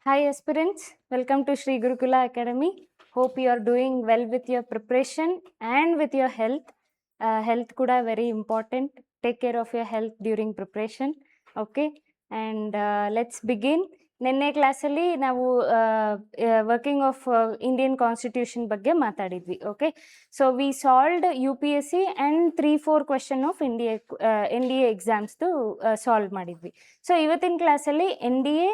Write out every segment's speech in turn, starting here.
Hi aspirants, welcome to Sri Gurukula Academy. Hope you are doing well with your preparation and with your health. Health kuda very important. Take care of your health during preparation. Okay, and let's begin. ನಿನ್ನೆ ಕ್ಲಾಸಲ್ಲಿ ನಾವು working of Indian constitution ಬಗ್ಗೆ ಮಾತಾಡಿದ್ವಿ. Okay, so we solved UPSC and 3-4 question of NDA ಎಕ್ಸಾಮ್ಸ್ದು solve ಮಾಡಿದ್ವಿ. So ಇವತ್ತಿನ ಕ್ಲಾಸಲ್ಲಿ NDA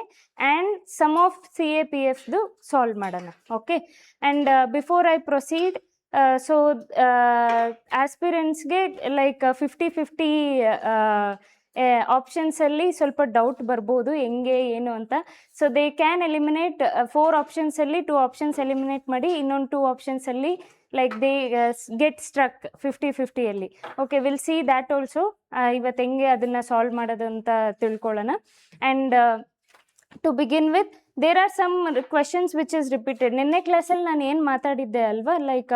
and some of CAPFದು ಸಾಲ್ವ್ ಮಾಡೋಣ. Okay, and before I proceed, so ಆಸ್ಪಿರೆಂಟ್ಸ್ಗೆ ಲೈಕ್ 50-50 ಆಪ್ಷನ್ಸಲ್ಲಿ ಸ್ವಲ್ಪ ಡೌಟ್ ಬರ್ಬೋದು ಹೆಂಗೆ ಏನು ಅಂತ. ಸೊ ದೇ ಕ್ಯಾನ್ ಎಲಿಮಿನೇಟ್ 4 ಆಪ್ಷನ್ಸಲ್ಲಿ 2 ಆಪ್ಷನ್ಸ್ ಎಲಿಮಿನೇಟ್ ಮಾಡಿ ಇನ್ನೊಂದು 2 ಆಪ್ಷನ್ಸಲ್ಲಿ like they get struck 50-50 okay, will see that also. ಇವತ್ತು ಹೆಂಗೆ ಅದನ್ನು ಸಾಲ್ವ್ ಮಾಡೋದು ಅಂತ ತಿಳ್ಕೊಳ್ಳೋಣ. And to begin with, there are some questions which is repeated. ನಿನ್ನೆ ಕ್ಲಾಸಲ್ಲಿ ನಾನು ಏನು ಮಾತಾಡಿದ್ದೆ ಅಲ್ವಾ, ಲೈಕ್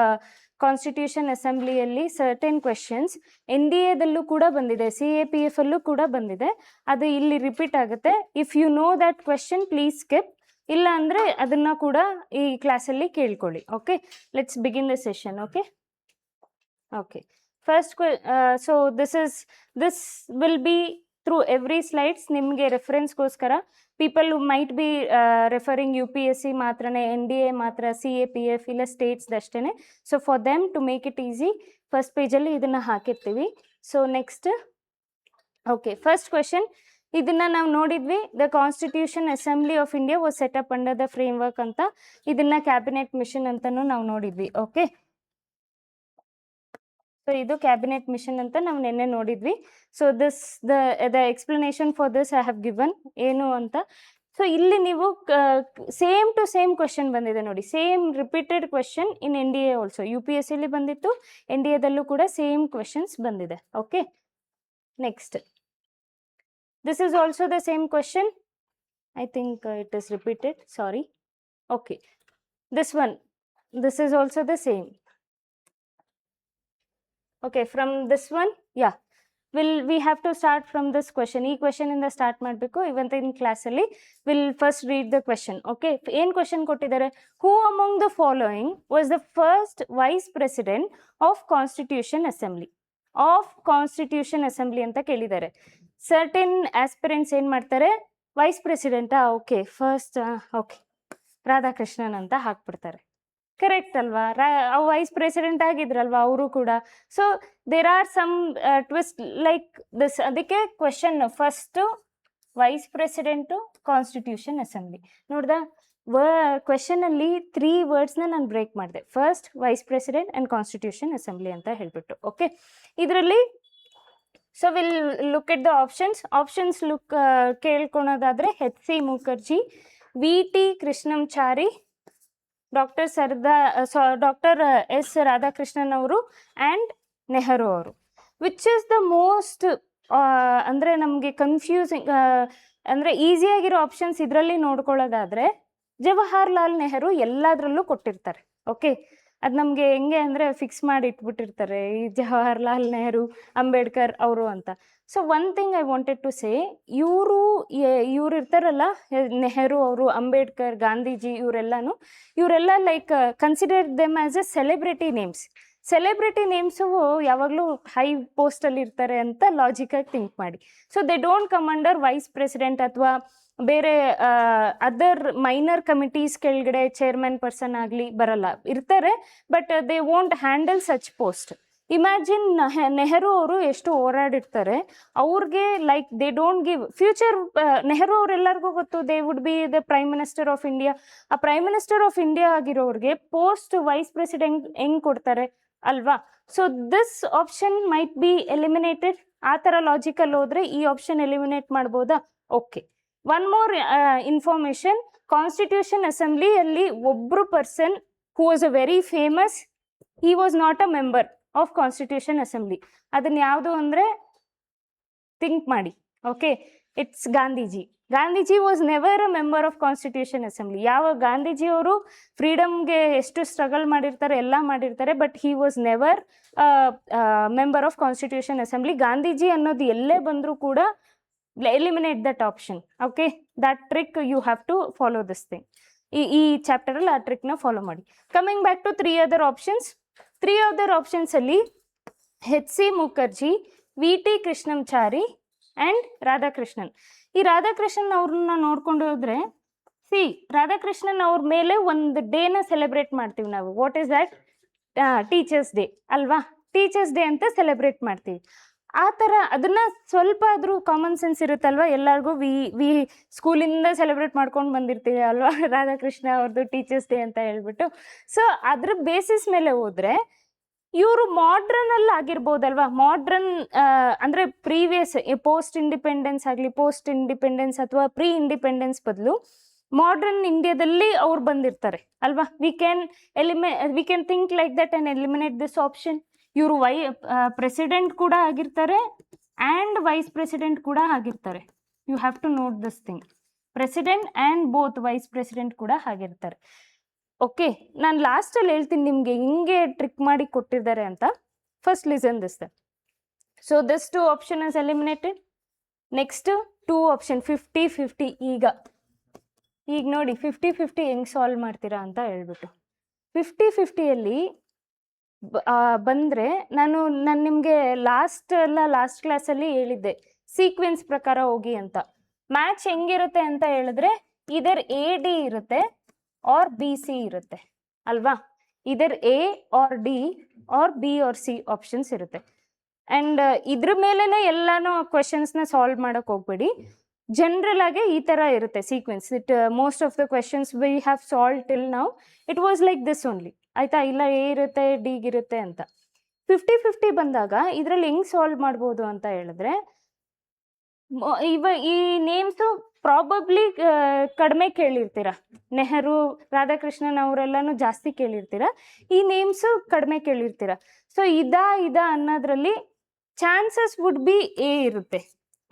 ಕಾನ್ಸ್ಟಿಟ್ಯೂಷನ್ ಅಸೆಂಬ್ಲಿಯಲ್ಲಿ ಸರ್ಟೆನ್ ಕ್ವೆಶನ್ಸ್ NDAದಲ್ಲೂ ಕೂಡ ಬಂದಿದೆ, CAPF ಅಲ್ಲೂ ಕೂಡ ಬಂದಿದೆ, ಅದು ಇಲ್ಲಿ ರಿಪೀಟ್ ಆಗುತ್ತೆ. If you know that question please skip, ಇಲ್ಲ ಅಂದರೆ ಅದನ್ನು ಕೂಡ ಈ ಕ್ಲಾಸಲ್ಲಿ ಕೇಳ್ಕೊಳ್ಳಿ. Okay, let's begin the session. Okay okay, first so this will be through every slides. ನಿಮಗೆ ರೆಫರೆನ್ಸ್ಗೋಸ್ಕರ people who might be referring UPSC ಮಾತ್ರನೇ, NDA ಮಾತ್ರ, CAPF ಇಲ್ಲ ಸ್ಟೇಟ್ಸ್ದಷ್ಟೇ. So for them to make it easy first ಪೇಜಲ್ಲಿ ಇದನ್ನು ಹಾಕಿರ್ತೀವಿ. So next, okay, first question ಇದನ್ನು ನಾವು ನೋಡಿದ್ವಿ. The constitution assembly of India was setup under the frame work ಅಂತ, ಇದನ್ನು ಕ್ಯಾಬಿನೆಟ್ ಮಿಷನ್ ಅಂತಲೂ ನಾವು ನೋಡಿದ್ವಿ. ಓಕೆ, ಸೊ ಇದು ಕ್ಯಾಬಿನೆಟ್ ಮಿಷನ್ ಅಂತ ನಾವು ನಿನ್ನೆ ನೋಡಿದ್ವಿ. So this the explanation for this I have given ಏನು ಅಂತ. ಸೊ ಇಲ್ಲಿ ನೀವು ಸೇಮ್ ಟು ಸೇಮ್ ಕ್ವೆಶನ್ ಬಂದಿದೆ ನೋಡಿ, same repeated question in NDA also. UPSCಲಿ ಬಂದಿತ್ತು, NDAದಲ್ಲೂ ಕೂಡ ಸೇಮ್ ಕ್ವೆಶನ್ಸ್ ಬಂದಿದೆ. Okay, next, this is also the same question. I think it is repeated, sorry. Okay, this one, this is also the same. Okay, from this one, yeah, we have to start from this question. ಈ question ಇಂದ start ಮಾಡಬೇಕು ಇವತ್ತಿನ ಕ್ಲಾಸಲ್ಲಿ. Will first read the question. Okay, ಏನು question ಕೊಟ್ಟಿದ್ದಾರೆ? Who among the following was the first vice president of constitution assembly ಅಂತ ಕೇಳಿದ್ದಾರೆ. Certain aspirants ಏನು ಮಾಡ್ತಾರೆ, ವೈಸ್ ಪ್ರೆಸಿಡೆಂಟಾ, ಓಕೆ ಫಸ್ಟ್, ಓಕೆ ರಾಧಾಕೃಷ್ಣನ್ ಅಂತ ಹಾಕ್ಬಿಡ್ತಾರೆ. ಕರೆಕ್ಟ್ ಅಲ್ವಾ? ವೈಸ್ ಪ್ರೆಸಿಡೆಂಟ್ ಆಗಿದ್ರಲ್ವಾ ಅವರು ಕೂಡ. So there are some twist like this. ಅದಕ್ಕೆ question first vice president constitution assembly. ನೋಡ್ದ, ಕ್ವೆಶನಲ್ಲಿ 3 ವರ್ಡ್ಸ್ನ ನಾನು ಬ್ರೇಕ್ ಮಾಡಿದೆ. First vice president and constitution assembly ಅಂತ ಹೇಳ್ಬಿಟ್ಟು. ಓಕೆ, ಇದರಲ್ಲಿ so will look at the options ಕೇಳ್ಕೊಳೋದಾದರೆ HC Mukherjee, VT Krishnamachari, doctor S Radhakrishnan ಅವರು ಆ್ಯಂಡ್ ನೆಹರು ಅವರು. ವಿಚ್ ಇಸ್ ದ ಮೋಸ್ಟ್ ಅಂದರೆ ನಮಗೆ ಕನ್ಫ್ಯೂಸಿಂಗ್ ಅಂದರೆ ಈಸಿಯಾಗಿರೋ ಆಪ್ಷನ್ಸ್ ಇದರಲ್ಲಿ ನೋಡ್ಕೊಳ್ಳೋದಾದರೆ ಜವಾಹರ್ಲಾಲ್ ನೆಹರು ಎಲ್ಲದರಲ್ಲೂ ಕೊಟ್ಟಿರ್ತಾರೆ. ಓಕೆ, ಅದು ನಮಗೆ ಹೆಂಗೆ ಅಂದರೆ ಫಿಕ್ಸ್ ಮಾಡಿ ಇಟ್ಬಿಟ್ಟಿರ್ತಾರೆ, ಈ ಜವಾಹರ್ಲಾಲ್ ನೆಹರು, ಅಂಬೇಡ್ಕರ್ ಅವರು ಅಂತ. So one thing I wanted to say, ಇವರು ಇರ್ತಾರಲ್ಲ, ನೆಹರು ಅವರು, ಅಂಬೇಡ್ಕರ್, ಗಾಂಧೀಜಿ, ಇವರೆಲ್ಲ like consider them as a celebrity names. Celebrity names ಯಾವಾಗಲೂ ಹೈ ಪೋಸ್ಟಲ್ಲಿ ಇರ್ತಾರೆ ಅಂತ ಲಾಜಿಕಾಗಿ ಥಿಂಕ್ ಮಾಡಿ. So they don't come under vice president ಅಥವಾ ಬೇರೆ ಅದರ್ ಮೈನರ್ ಕಮಿಟೀಸ್ ಕೆಳಗಡೆ ಚೇರ್ಮನ್ ಪರ್ಸನ್ ಆಗಲಿ ಬರಲ್ಲ, ಇರ್ತಾರೆ, but they won't handle such post. Imagine Nehru ಅವರು ಎಷ್ಟು ಹೋರಾಡಿರ್ತಾರೆ, ಅವ್ರಿಗೆ like they don't give future. Nehru ಅವರೆಲ್ಲರಿಗೂ ಗೊತ್ತು, they would be the prime minister of India. ಆ ಪ್ರೈಮ್ ಮಿನಿಸ್ಟರ್ ಆಫ್ ಇಂಡಿಯಾ ಆಗಿರೋರಿಗೆ ಪೋಸ್ಟ್ ವೈಸ್ ಪ್ರೆಸಿಡೆಂಟ್ ಹೆಂಗೆ ಕೊಡ್ತಾರೆ ಅಲ್ವಾ? So this option might be eliminated. ಆ ಥರ ಲಾಜಿಕಲ್ಲಿ ಹೋದರೆ ಈ ಆಪ್ಷನ್ ಎಲಿಮಿನೇಟ್ ಮಾಡ್ಬೋದಾ? Okay, one more information. Constitution ಅಸೆಂಬ್ಲಿಯಲ್ಲಿ ಒಬ್ಬರು person who was a very famous, he was not a member of constitution assembly. ಅದನ್ನು ಯಾವುದು ಅಂದರೆ ಥಿಂಕ್ ಮಾಡಿ. Okay, it's Gandhiji. Gandhiji was never a member of constitution assembly. ಯಾವ ಗಾಂಧೀಜಿಯವರು ಫ್ರೀಡಮ್ಗೆ ಎಷ್ಟು ಸ್ಟ್ರಗಲ್ ಮಾಡಿರ್ತಾರೆ, ಎಲ್ಲ ಮಾಡಿರ್ತಾರೆ, but he was never member of constitution assembly. Gandhiji ಅನ್ನೋದು ಎಲ್ಲೇ ಬಂದರೂ ಕೂಡ eliminate that option. Okay, that trick you have to follow this thing. ಈ ಚಾಪ್ಟರಲ್ಲಿ ಆ ಟ್ರಿಕ್ನ ಫಾಲೋ ಮಾಡಿ. Coming back to 3 other options. 3 other ಆಪ್ಷನ್ಸಲ್ಲಿ HC Mukherjee, VT Krishnamachari and Radhakrishnan. ಈ ರಾಧಾಕೃಷ್ಣನ್ ಅವ್ರನ್ನ ನೋಡ್ಕೊಂಡು ಹೋದ್ರೆ, ಸಿ ರಾಧಾಕೃಷ್ಣನ್ ಅವ್ರ ಮೇಲೆ ಒಂದು ಡೇನ ಸೆಲೆಬ್ರೇಟ್ ಮಾಡ್ತೀವಿ ನಾವು. What is that? Teachers day ಅಲ್ವಾ? ಟೀಚರ್ಸ್ ಡೇ ಅಂತ ಸೆಲೆಬ್ರೇಟ್ ಮಾಡ್ತೀವಿ. ಆ ಥರ ಅದನ್ನ ಸ್ವಲ್ಪ ಆದರೂ ಕಾಮನ್ ಸೆನ್ಸ್ ಇರುತ್ತಲ್ವ ಎಲ್ಲರಿಗೂ. ವಿ ಸ್ಕೂಲಿಂದ ಸೆಲೆಬ್ರೇಟ್ ಮಾಡ್ಕೊಂಡು ಬಂದಿರ್ತೀವಿ ಅಲ್ವಾ ರಾಧಾಕೃಷ್ಣ ಅವ್ರದ್ದು ಟೀಚರ್ಸ್ ಡೇ ಅಂತ ಹೇಳ್ಬಿಟ್ಟು. ಸೊ ಅದ್ರ ಬೇಸಿಸ್ ಮೇಲೆ ಹೋದ್ರೆ ಇವರು ಮಾಡ್ರನ್ ಅಲ್ಲಿ ಆಗಿರ್ಬೋದಲ್ವಾ? ಮಾಡ್ರನ್ ಅಂದ್ರೆ ಪ್ರೀವಿಯಸ್ ಪೋಸ್ಟ್ ಇಂಡಿಪೆಂಡೆನ್ಸ್ ಆಗಲಿ, ಪೋಸ್ಟ್ ಇಂಡಿಪೆಂಡೆನ್ಸ್ ಅಥವಾ ಪ್ರೀ ಇಂಡಿಪೆಂಡೆನ್ಸ್ ಬದಲು ಮಾಡ್ರನ್ ಇಂಡಿಯಾದಲ್ಲಿ ಅವ್ರು ಬಂದಿರ್ತಾರೆ ಅಲ್ವಾ? We can think like that and eliminate this option. ಇವರು ಪ್ರೆಸಿಡೆಂಟ್ ಕೂಡ ಆಗಿರ್ತಾರೆ ಆ್ಯಂಡ್ ವೈಸ್ ಪ್ರೆಸಿಡೆಂಟ್ ಕೂಡ ಆಗಿರ್ತಾರೆ. You have to note this thing. President and both vice president ಕೂಡ ಆಗಿರ್ತಾರೆ. ಓಕೆ, ನಾನು ಲಾಸ್ಟಲ್ಲಿ ಹೇಳ್ತೀನಿ ನಿಮಗೆ ಹಿಂಗೆ ಟ್ರಿಕ್ ಮಾಡಿ ಕೊಟ್ಟಿದ್ದಾರೆ ಅಂತ. First listen this. So this 2 option is eliminated. Next 2 option 50-50. ಈಗ ನೋಡಿ 50-50 ಹೆಂಗೆ ಸಾಲ್ವ್ ಮಾಡ್ತೀರಾ ಅಂತ ಹೇಳ್ಬಿಟ್ಟು. 50-50ಯಲ್ಲಿ ಬಂದರೆ ನಾನು ನಿಮಗೆ ಲಾಸ್ಟ್ ಕ್ಲಾಸಲ್ಲಿ ಹೇಳಿದ್ದೆ ಸೀಕ್ವೆನ್ಸ್ ಪ್ರಕಾರ ಹೋಗಿ ಅಂತ. ಮ್ಯಾಚ್ ಹೆಂಗಿರುತ್ತೆ ಅಂತ ಹೇಳಿದ್ರೆ ಇದರ್ AD ಇರುತ್ತೆ ಆರ್ BC ಇರುತ್ತೆ ಅಲ್ವಾ? ಇದರ್ A or D or B or C options ಇರುತ್ತೆ. ಆ್ಯಂಡ್ ಇದ್ರ ಮೇಲೇ ಎಲ್ಲಾನು ಕ್ವೆಶನ್ಸ್ನ ಸಾಲ್ವ್ ಮಾಡೋಕೆ ಹೋಗ್ಬೇಡಿ. ಜನರಲ್ ಆಗಿ ಈ ಥರ ಇರುತ್ತೆ sequence. Most of the questions we have solve till now it was like this only. ಆಯಿತಾ? ಇಲ್ಲ A ಇರುತ್ತೆ D ಇರುತ್ತೆ ಅಂತ. 50-50 ಬಂದಾಗ ಇದರಲ್ಲಿ ಹೆಂಗೆ ಸಾಲ್ವ್ ಮಾಡ್ಬೋದು ಅಂತ ಹೇಳಿದ್ರೆ, ಈ ನೇಮ್ಸು ಪ್ರಾಬಬ್ಲಿ ಕಡಿಮೆ ಕೇಳಿರ್ತೀರ. ನೆಹರು, ರಾಧಾಕೃಷ್ಣನ್ ಅವರೆಲ್ಲನೂ ಜಾಸ್ತಿ ಕೇಳಿರ್ತೀರ. ಈ ನೇಮ್ಸು ಕಡಿಮೆ ಕೇಳಿರ್ತೀರ. ಸೊ ಇದ ಅನ್ನೋದ್ರಲ್ಲಿ ಚಾನ್ಸಸ್ ವುಡ್ ಬಿ A ಇರುತ್ತೆ.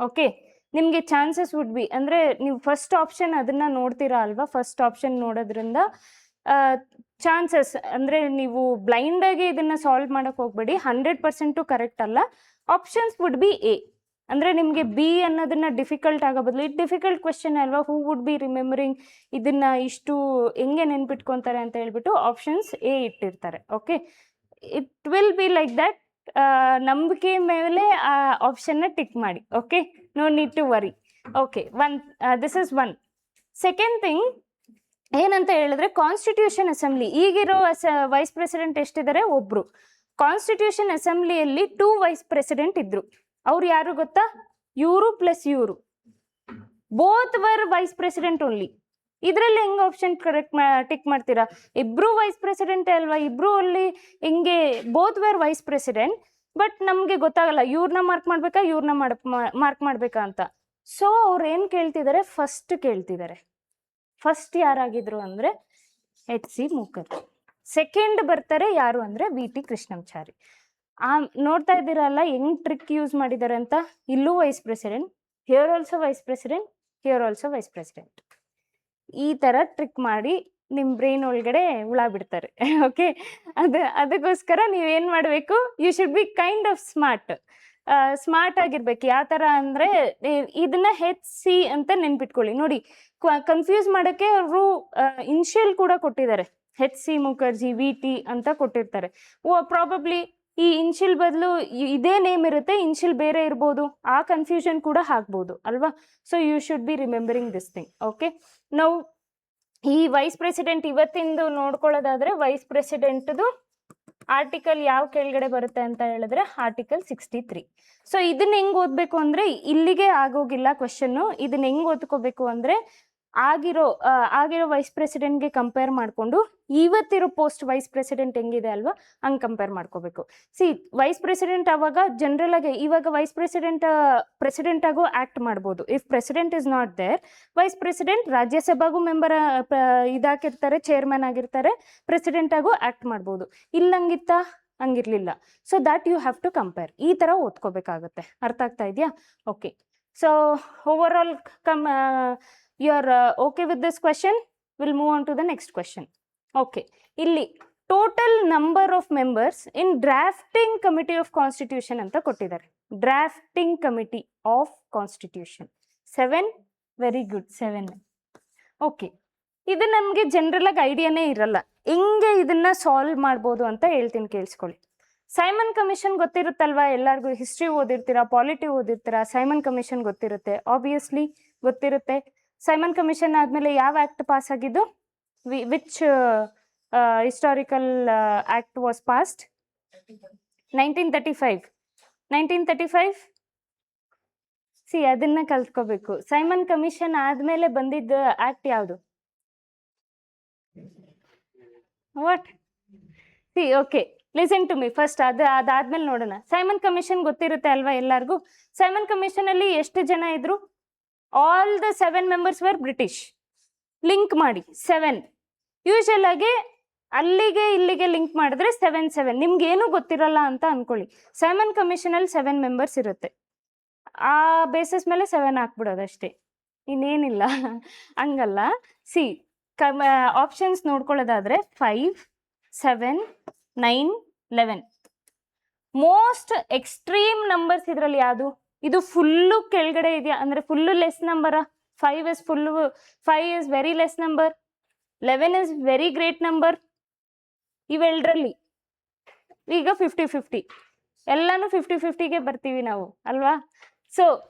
ಓಕೆ, ನಿಮಗೆ ಚಾನ್ಸಸ್ ವುಡ್ ಬಿ ಅಂದರೆ ನೀವು ಫಸ್ಟ್ ಆಪ್ಷನ್ ಅದನ್ನು ನೋಡ್ತೀರಾ ಅಲ್ವಾ? ಫಸ್ಟ್ ಆಪ್ಷನ್ ನೋಡೋದ್ರಿಂದ ಚಾನ್ಸಸ್ ಅಂದರೆ ನೀವು ಬ್ಲೈಂಡಾಗಿ ಇದನ್ನು ಸಾಲ್ವ್ ಮಾಡೋಕ್ಕೆ ಹೋಗ್ಬೇಡಿ. 100% ಕರೆಕ್ಟ್ ಅಲ್ಲ. Options would be A. ಅಂದರೆ ನಿಮಗೆ B ಅನ್ನೋದನ್ನ ಡಿಫಿಕಲ್ಟ್ ಆಗೋ ಬದಲು, ಇದು ಡಿಫಿಕಲ್ಟ್ ಕ್ವೆಶನ್ ಅಲ್ವಾ, ಹೂ ವುಡ್ ಬಿ ರಿಮೆಂಬರಿಂಗ್ ಇದನ್ನು ಇಷ್ಟು ಹೆಂಗೆ ನೆನ್ಪಿಟ್ಕೊತಾರೆ ಅಂತ ಹೇಳ್ಬಿಟ್ಟು ಆಪ್ಷನ್ಸ್ A ಇಟ್ಟಿರ್ತಾರೆ. Okay, it will be like that. ನಂಬಿಕೆ ಮೇಲೆ ಆ ಆಪ್ಷನ್ನ ಟಿಕ್ ಮಾಡಿ. Okay, no need to worry. Okay, this is one. Second thing ಏನಂತ ಹೇಳಿದ್ರೆ, ಕಾನ್ಸ್ಟಿಟ್ಯೂಷನ್ ಅಸೆಂಬ್ಲಿ ಈಗಿರೋ ವೈಸ್ ಪ್ರೆಸಿಡೆಂಟ್ ಎಷ್ಟಿದ್ದಾರೆ? ಒಬ್ರು. ಕಾನ್ಸ್ಟಿಟ್ಯೂಷನ್ ಅಸೆಂಬ್ಲಿಯಲ್ಲಿ 2 ವೈಸ್ ಪ್ರೆಸಿಡೆಂಟ್ ಇದ್ರು. ಅವ್ರು ಯಾರು ಗೊತ್ತಾ? ಇವರು ಪ್ಲಸ್ ಇವರು. Both var vice president only. ಇದರಲ್ಲಿ ಹೆಂಗೆ ಆಪ್ಷನ್ ಕರೆಕ್ಟ್ ಟಿಕ್ ಮಾಡ್ತೀರಾ? ಇಬ್ರು ವೈಸ್ ಪ್ರೆಸಿಡೆಂಟ್ ಅಲ್ವಾ? ಇಬ್ರು ಅಲ್ಲಿ ಹಿಂಗೆ both var vice president. But ನಮಗೆ ಗೊತ್ತಾಗಲ್ಲ ಇವ್ರನ್ನ ಮಾರ್ಕ್ ಮಾಡ್ಬೇಕಾ ಇವ್ರನ್ನ ಮಾರ್ಕ್ ಮಾಡ್ಬೇಕಾ ಅಂತ. ಸೊ ಅವ್ರು ಏನು ಕೇಳ್ತಿದ್ದಾರೆ? ಫಸ್ಟ್ ಕೇಳ್ತಿದ್ದಾರೆ. ಫಸ್ಟ್ ಯಾರಾಗಿದ್ರು ಅಂದರೆ HC ಮುಖರ್ಜಿ. ಸೆಕೆಂಡ್ ಬರ್ತಾರೆ ಯಾರು ಅಂದರೆ VT ಕೃಷ್ಣಂಚಾರಿ. ನೋಡ್ತಾ ಇದ್ದೀರಲ್ಲ ಹೆಂಗ್ ಟ್ರಿಕ್ ಯೂಸ್ ಮಾಡಿದ್ದಾರೆ ಅಂತ. ಇಲ್ಲೂ vice president, here also vice president, here also vice president. ಈ ಥರ ಟ್ರಿಕ್ ಮಾಡಿ ನಿಮ್ಮ ಬ್ರೈನ್ ಒಳಗಡೆ ಹುಳ ಬಿಡ್ತಾರೆ. ಓಕೆ, ಅದಕ್ಕೋಸ್ಕರ ನೀವೇನು ಮಾಡಬೇಕು? You should be kind of smart ಆಗಿರ್ಬೇಕು. ಯಾವ ಥರ ಅಂದರೆ ಇದನ್ನ HC ಅಂತ ನೆನ್ಪಿಟ್ಕೊಳ್ಳಿ. ನೋಡಿ, ಕನ್ಫ್ಯೂಸ್ ಮಾಡೋಕ್ಕೆ ಅವರು ಇನ್ಷಿಯಲ್ ಕೂಡ ಕೊಟ್ಟಿದ್ದಾರೆ. HC ಮುಖರ್ಜಿ, VT ಅಂತ ಕೊಟ್ಟಿರ್ತಾರೆ. ಪ್ರಾಬಬ್ಲಿ ಈ ಇನ್ಷಿಯಲ್ ಬದಲು ಇದೇ ನೇಮ್ ಇರುತ್ತೆ, ಇನ್ಷಿಯಲ್ ಬೇರೆ ಇರ್ಬೋದು. ಆ ಕನ್ಫ್ಯೂಷನ್ ಕೂಡ ಆಗ್ಬೋದು ಅಲ್ವಾ? So you should be remembering this thing. Okay, ನಾವು ಈ ವೈಸ್ ಪ್ರೆಸಿಡೆಂಟ್ ಇವತ್ತಿಂದು ನೋಡ್ಕೊಳ್ಳೋದಾದ್ರೆ, ವೈಸ್ ಪ್ರೆಸಿಡೆಂಟ್ದು ಆರ್ಟಿಕಲ್ ಯಾವ ಕೆಳಗಡೆ ಬರುತ್ತೆ ಅಂತ ಹೇಳಿದ್ರೆ ಆರ್ಟಿಕಲ್ 63. ಸೊ ಇದನ್ನ ಹೆಂಗ್ ಓದ್ಬೇಕು ಅಂದ್ರೆ, ಇಲ್ಲಿಗೆ ಆಗೋಗಿಲ್ಲ ಕ್ವೆಶನ್ನು. ಇದನ್ನ ಹೆಂಗ್ ಓದ್ಕೋಬೇಕು ಅಂದ್ರೆ, ಆಗಿರೋ ವೈಸ್ ಪ್ರೆಸಿಡೆಂಟ್ಗೆ ಕಂಪೇರ್ ಮಾಡಿಕೊಂಡು ಇವತ್ತಿರೋ ಪೋಸ್ಟ್ ವೈಸ್ ಪ್ರೆಸಿಡೆಂಟ್ ಹೆಂಗಿದೆ ಅಲ್ವಾ, ಹಂಗೆ ಕಂಪೇರ್ ಮಾಡ್ಕೋಬೇಕು. ವೈಸ್ ಪ್ರೆಸಿಡೆಂಟ್ ಅವಾಗ ಜನರಲ್ ಆಗಿ, ಇವಾಗ ವೈಸ್ ಪ್ರೆಸಿಡೆಂಟ್ ಆಗೋ ಆಕ್ಟ್ ಮಾಡ್ಬೋದು. If president is not there, vice president ರಾಜ್ಯಸಭಾಗೂ ಮೆಂಬರ್ ಇದಾಕಿರ್ತಾರೆ, ಚೇರ್ಮನ್ ಆಗಿರ್ತಾರೆ, ಪ್ರೆಸಿಡೆಂಟ್ ಆಗೋ ಆಕ್ಟ್ ಮಾಡ್ಬೋದು. ಇಲ್ಲಂಗಿತ್ತಾ? ಹಂಗಿರ್ಲಿಲ್ಲ. So that you have to compare. ಈ ಥರ ಓದ್ಕೋಬೇಕಾಗುತ್ತೆ. ಅರ್ಥ ಆಗ್ತಾ ಇದೆಯಾ? Okay, so overall you are okay with this question? We'll move on to the next question. Okay, ಇಲ್ಲಿ total number of members in drafting committee of constitution ಅಂತ ಕೊಟ್ಟಿದ್ದಾರೆ. Drafting committee of constitution. 7 very good 7. Okay, ಇದು ನಮಗೆ general ಆಗಿ ಐಡಿಯಾನೇ ಇರಲ್ಲ, ಹೆಂಗೆ ಇದನ್ನ solve ಮಾಡ್ಬೋದು ಅಂತ ಹೇಳ್ತೀನಿ ಕೇಳಿಸ್ಕೊಳ್ಳಿ. ಸೈಮನ್ ಕಮಿಷನ್ ಗೊತ್ತಿರುತ್ತಲ್ವಾ ಎಲ್ಲರಿಗೂ, ಹಿಸ್ಟ್ರಿ ಓದಿರ್ತೀರಾ, ಪಾಲಿಟಿ ಓದಿರ್ತೀರಾ, ಸೈಮನ್ ಕಮಿಷನ್ ಗೊತ್ತಿರುತ್ತೆ, ಆಬ್ವಿಯಸ್ಲಿ ಗೊತ್ತಿರುತ್ತೆ. ಸೈಮನ್ ಕಮಿಷನ್ ಆದಮೇಲೆ ಯಾವ ಆ್ಯಕ್ಟ್ ಪಾಸ್ ಆಗಿದ್ದು? Which historical act was passed? 1935. 1935 see ಅದನ್ನ ಕಲ್ತ್ಕೋಬೇಕು. ಸೈಮನ್ ಕಮಿಷನ್ ಆದ್ಮೇಲೆ ಬಂದಿದ್ದ ಆಕ್ಟ್ ಯಾವುದು? What? See okay, listen to me first. ಅದಾದ್ಮೇಲೆ ನೋಡೋಣ. ಸೈಮನ್ ಕಮಿಷನ್ ಗೊತ್ತಿರುತ್ತೆ ಅಲ್ವಾ ಎಲ್ಲರಿಗೂ? ಸೈಮನ್ ಕಮಿಷನ್ ಅಲ್ಲಿ ಎಷ್ಟು ಜನ ಇದ್ರು? All the 7 members var British. Link ಮಾಡಿ 7. ಯೂಶಲ್ ಆಗಿ ಅಲ್ಲಿಗೆ ಇಲ್ಲಿಗೆ ಲಿಂಕ್ ಮಾಡಿದ್ರೆ 7 ನಿಮ್ಗೆ ಏನೂ ಗೊತ್ತಿರಲ್ಲ ಅಂತ ಅನ್ಕೊಳ್ಳಿ. ಸೈಮನ್ ಕಮಿಷನ್ ಅಲ್ಲಿ 7 ಮೆಂಬರ್ಸ್ ಇರುತ್ತೆ, ಆ ಬೇಸಿಸ್ ಮೇಲೆ 7 ಹಾಕ್ಬಿಡೋದಷ್ಟೇ, ಇನ್ನೇನಿಲ್ಲ. ಹಂಗಲ್ಲ. ಸಿ ಆಪ್ಷನ್ಸ್ ನೋಡ್ಕೊಳ್ಳೋದಾದ್ರೆ 5, 7, 9, 11. ಮೋಸ್ಟ್ ಎಕ್ಸ್ಟ್ರೀಮ್ ನಂಬರ್ಸ್ ಇದರಲ್ಲಿ ಯಾವುದು? ಇದು ಫುಲ್ಲು ಕೆಳಗಡೆ ಇದೆಯಾ ಅಂದ್ರೆ ಫುಲ್ಲು ಲೆಸ್ ನಂಬರಾ? 5 is very less number, 11 is very great number. ಇವೆರಡರಲ್ಲಿ ಈಗ 50-50 ಎಲ್ಲಾನು 50-50ಗೆ ಬರ್ತೀವಿ ನಾವು ಅಲ್ವಾ? ಸೊ